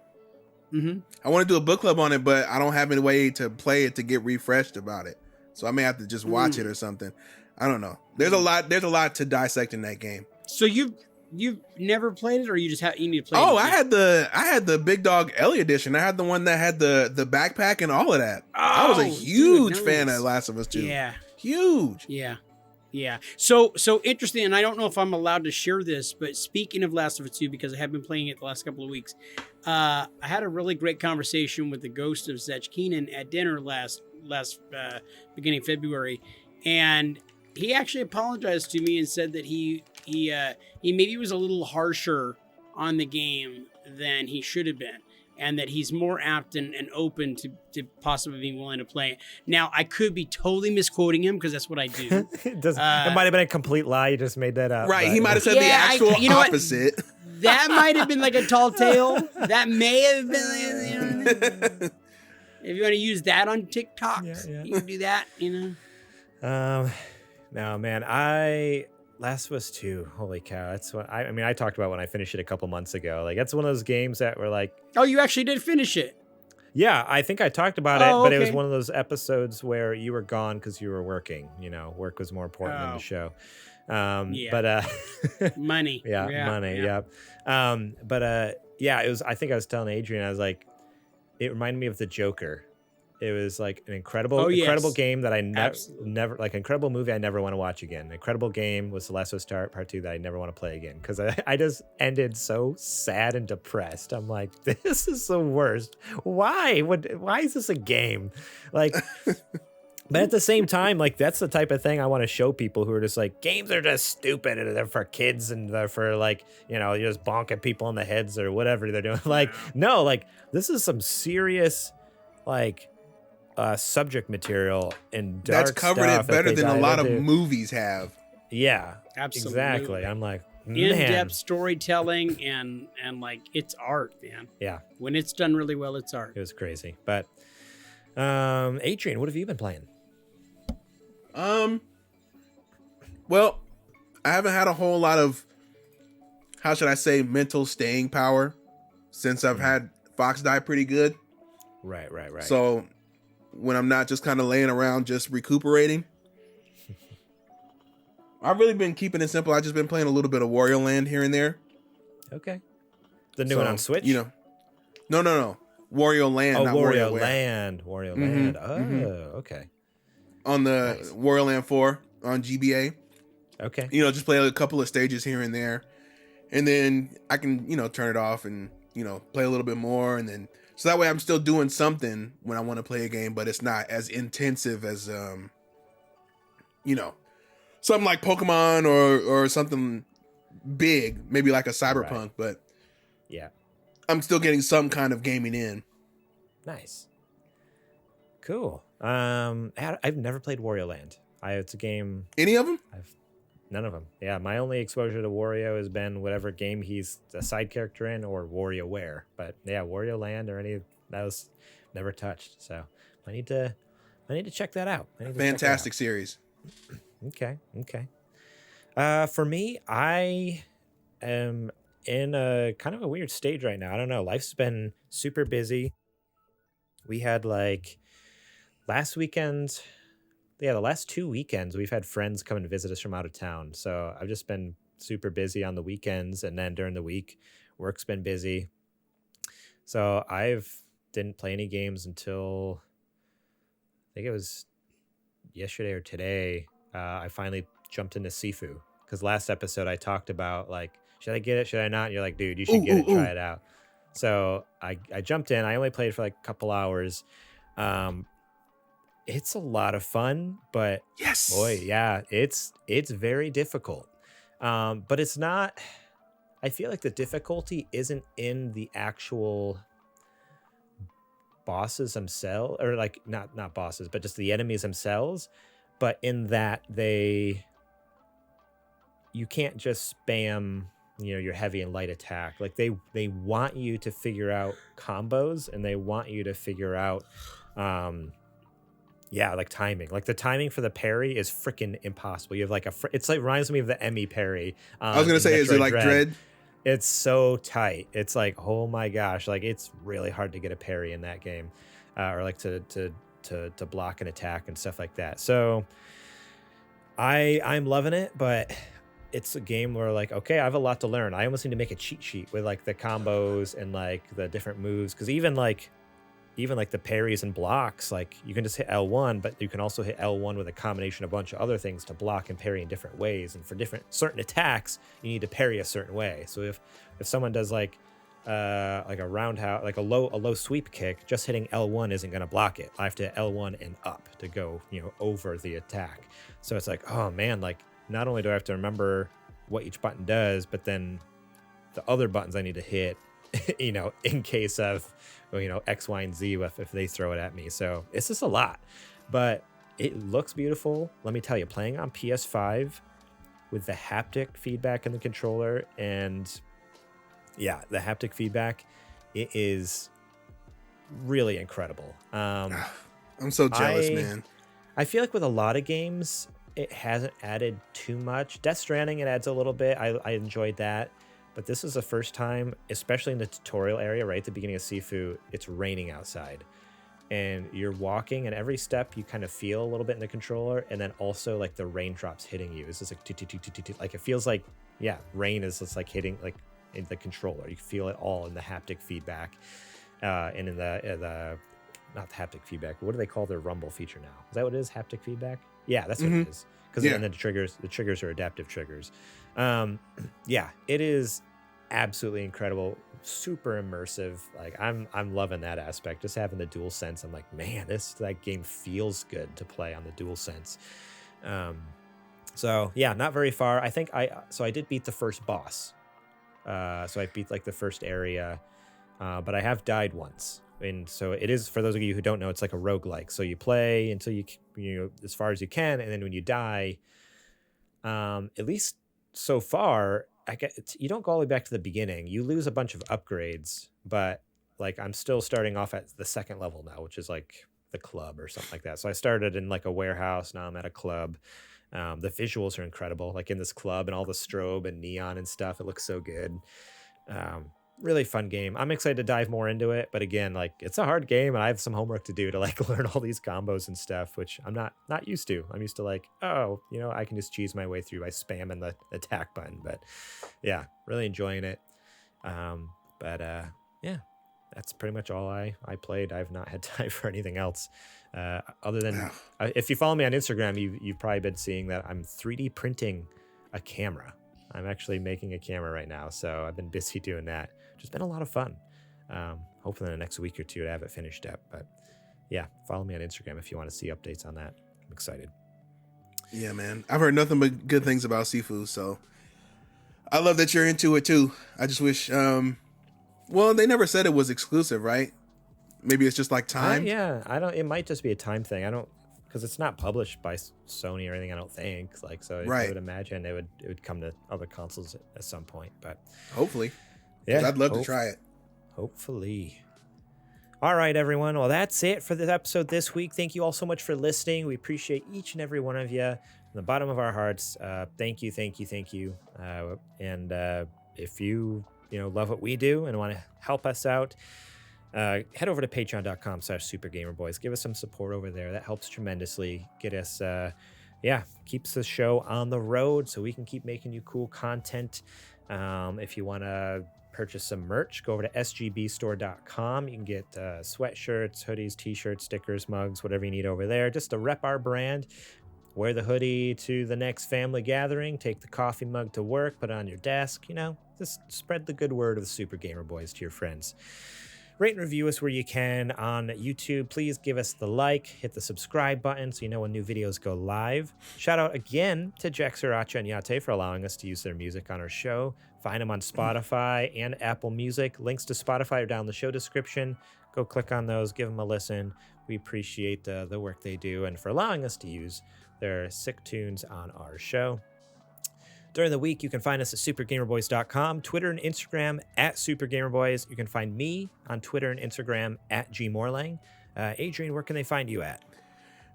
I want to do a book club on it, but I don't have any way to play it to get refreshed about it. So I may have to just watch it or something. I don't know. There's a lot to dissect in that game. So you've never played it, or you need to play it? Oh, I had the Big Dog Ellie edition. I had the one that had the backpack and all of that. I was a huge fan of Last of Us 2. Yeah. Huge. Yeah. Yeah. So interesting, and I don't know if I'm allowed to share this, but speaking of Last of Us 2, because I have been playing it the last couple of weeks, I had a really great conversation with the ghost of Zech Keenan at dinner last beginning of February, and he actually apologized to me and said that he maybe was a little harsher on the game than he should have been, and that he's more apt and open to possibly being willing to play it. Now, I could be totally misquoting him because that's what I do. It might have been a complete lie. You just made that up. Right. He might have said the actual opposite. That might have been like a tall tale. That may have been, you know what I mean? If you want to use that on TikTok, you can do that, you know? No, man, Last of Us 2, holy cow. That's what I talked about when I finished it a couple months ago. Like, that's one of those games that were like... Oh, you actually did finish it? Yeah, I think I talked about it, but it was one of those episodes where you were gone because you were working. You know, work was more important than the show. But money. Money. Yeah. It was. I think I was telling Adrian, I was like, it reminded me of The Joker. It was like an incredible game that I never like. Incredible movie I never want to watch again. Incredible game was The Last of Us Part 2 that I never want to play again because I just ended so sad and depressed. I'm like, this is the worst. Why? Why is this a game? Like. But at the same time, like, that's the type of thing I want to show people who are just like, games are just stupid and they're for kids and they're for, like, you know, you're just bonking people in the heads or whatever they're doing. Like, no, like, this is some serious, like, subject material and dark that's covered stuff it better than a lot of movies have. Yeah, absolutely. Exactly. I'm like, in-depth storytelling and like, it's art, man. Yeah. When it's done really well, it's art. It was crazy. But Adrian, what have you been playing? Well, I haven't had a whole lot of, how should I say, mental staying power since I've had Fox die pretty good. Right. So when I'm not just kind of laying around just recuperating, I've really been keeping it simple. I've just been playing a little bit of Wario Land here and there. Okay. The new one on Switch? You know, no. Wario Land, not Wario WarioWare. Land. Wario Land. Oh, okay. On the Wario Land 4 on GBA. Okay. You know, just play a couple of stages here and there. And then I can, you know, turn it off and, you know, play a little bit more. And then, so that way I'm still doing something when I want to play a game, but it's not as intensive as, you know, something like Pokemon or something big, maybe like a Cyberpunk, but yeah, I'm still getting some kind of gaming in. Nice. Cool. I've never played Wario Land. It's a game. Any of them? None of them. Yeah, my only exposure to Wario has been whatever game he's a side character in or WarioWare. But yeah, Wario Land or any of that was never touched. So I need to check that out. Fantastic series. Okay. For me, I am in a kind of a weird stage right now. I don't know. Life's been super busy. We had like last weekend, the last 2 weekends, we've had friends come and visit us from out of town. So I've just been super busy on the weekends. And then during the week, work's been busy. So didn't play any games until I think it was yesterday or today, I finally jumped into Sifu, because last episode I talked about like, should I get it? Should I not? And you're like, dude, you should get it. Try it out. So I jumped in. I only played for like a couple hours. It's a lot of fun, but boy, yeah, it's very difficult. But it's not. I feel like the difficulty isn't in the actual bosses themselves, or like not bosses, but just the enemies themselves, but in that you can't just spam, your heavy and light attack. Like they want you to figure out combos, and they want you to figure out like timing. Like the timing for the parry is freaking impossible. You have like it's like reminds me of the Emmy parry. I was gonna say, is it like Dread? It's so tight. It's like, oh my gosh, like it's really hard to get a parry in that game, or like to block an attack and stuff like that. So I'm loving it, but it's a game where like, okay, I have a lot to learn. I almost need to make a cheat sheet with like the combos and like the different moves, because even like the parries and blocks, like you can just hit L1, but you can also hit L1 with a combination of a bunch of other things to block and parry in different ways. And for certain attacks, you need to parry a certain way. So if someone does like a roundhouse, like a low sweep kick, just hitting L1 isn't going to block it. I have to hit L1 and up to go, over the attack. So it's like, oh man, like not only do I have to remember what each button does, but then the other buttons I need to hit, in case of, X, Y, and Z if they throw it at me. So it's just a lot, but it looks beautiful. Let me tell you, playing on PS5 with the haptic feedback in the controller, and the haptic feedback, it is really incredible. I'm so jealous, man. I feel like with a lot of games, it hasn't added too much. Death Stranding, it adds a little bit. I enjoyed that. But this is the first time, especially in the tutorial area, right at the beginning of Sifu, it's raining outside. And you're walking, and every step you kind of feel a little bit in the controller, and then also like the raindrops hitting you. It's just like like it feels like, rain is just like hitting like in the controller. You feel it all in the haptic feedback, and in the not the haptic feedback. What do they call their rumble feature now? Is that what it is? Haptic feedback? Yeah, that's what it is. Because then the triggers are adaptive triggers. It is absolutely incredible, super immersive. Like I'm loving that aspect. Just having the DualSense, I'm like, man, that game feels good to play on the DualSense. Not very far. I think I did beat the first boss. So I beat like the first area, but I have died once. And so it is, for those of you who don't know, it's like a roguelike. So you play until you as far as you can, and then when you die, at least so far, you don't go all the way back to the beginning. You lose a bunch of upgrades, but like I'm still starting off at the second level now, which is like the club or something like that. So I started in like a warehouse. Now I'm at a club. The visuals are incredible, like in this club and all the strobe and neon and stuff. It looks so good. Really fun game. I'm excited to dive more into it, but again, like it's a hard game, and I have some homework to do to like learn all these combos and stuff, which I'm not used to. I'm used to like, I can just cheese my way through by spamming the attack button. But yeah, really enjoying it. That's pretty much all I played. I've not had time for anything else, other than if you follow me on Instagram, you've probably been seeing that I'm 3D printing a camera. I'm actually making a camera right now, so I've been busy doing that. It's been a lot of fun. Hopefully in the next week or two to have it finished up. But yeah, follow me on Instagram if you want to see updates on that. I'm excited. Yeah, man. I've heard nothing but good things about Sifu, so I love that you're into it too. I just wish, they never said it was exclusive, right? Maybe it's just like time. It might just be a time thing. Because it's not published by Sony or anything, I don't think. I would imagine it would come to other consoles at some point. But hopefully, I'd love to try it. Hopefully. All right, everyone. Well, that's it for this episode this week. Thank you all so much for listening. We appreciate each and every one of you from the bottom of our hearts. Thank you. And if you love what we do and want to help us out, head over to patreon.com/supergamerboys. Give us some support over there. That helps tremendously. Get us, keeps the show on the road so we can keep making you cool content. If you want to purchase some merch, go over to sgbstore.com. You can get sweatshirts, hoodies, t-shirts, stickers, mugs, whatever you need over there, just to rep our brand. Wear the hoodie to the next family gathering, take the coffee mug to work, put it on your desk, just spread the good word of the Super Gamer Boys to your friends. Rate and review us where you can on YouTube. Please give us the like, hit the subscribe button so you know when new videos go live. Shout out again to Jack Sriracha and Yate for allowing us to use their music on our show. Find them on Spotify and Apple Music. Links to Spotify are down in the show description. Go click on those, give them a listen. We appreciate the work they do and for allowing us to use their sick tunes on our show. During the week, you can find us at supergamerboys.com, Twitter and Instagram at supergamerboys. You can find me on Twitter and Instagram at gmorlang. Adrian, where can they find you at?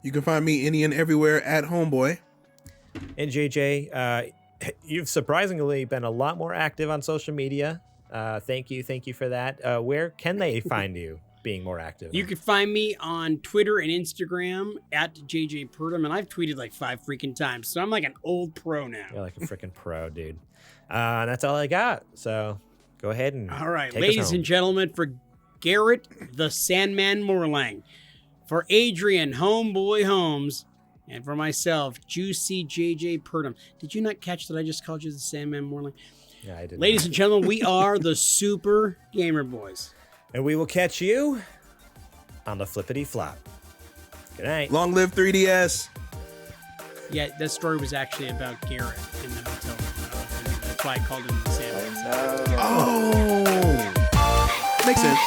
You can find me any and everywhere at Homeboy. And JJ, you've surprisingly been a lot more active on social media. Thank you for that. Where can they find you being more active? You can find me on Twitter and Instagram at JJ Purdom, and I've tweeted like 5 freaking times, so I'm like an old pro now. You're like a freaking pro, dude. And that's all I got. So go ahead and all right, ladies and gentlemen, for Garrett the Sandman Morlang, for Adrian Homeboy Holmes, and for myself, Juicy JJ Purdom. Did you not catch that I just called you the Sandman Morlang? Yeah, I did. Ladies and gentlemen, we are the Super Gamer Boys. And we will catch you on the flippity flop. Good night. Long live 3DS. Yeah, that story was actually about Garrett in the hotel room. That's why I called him the Sandman. Oh, makes sense.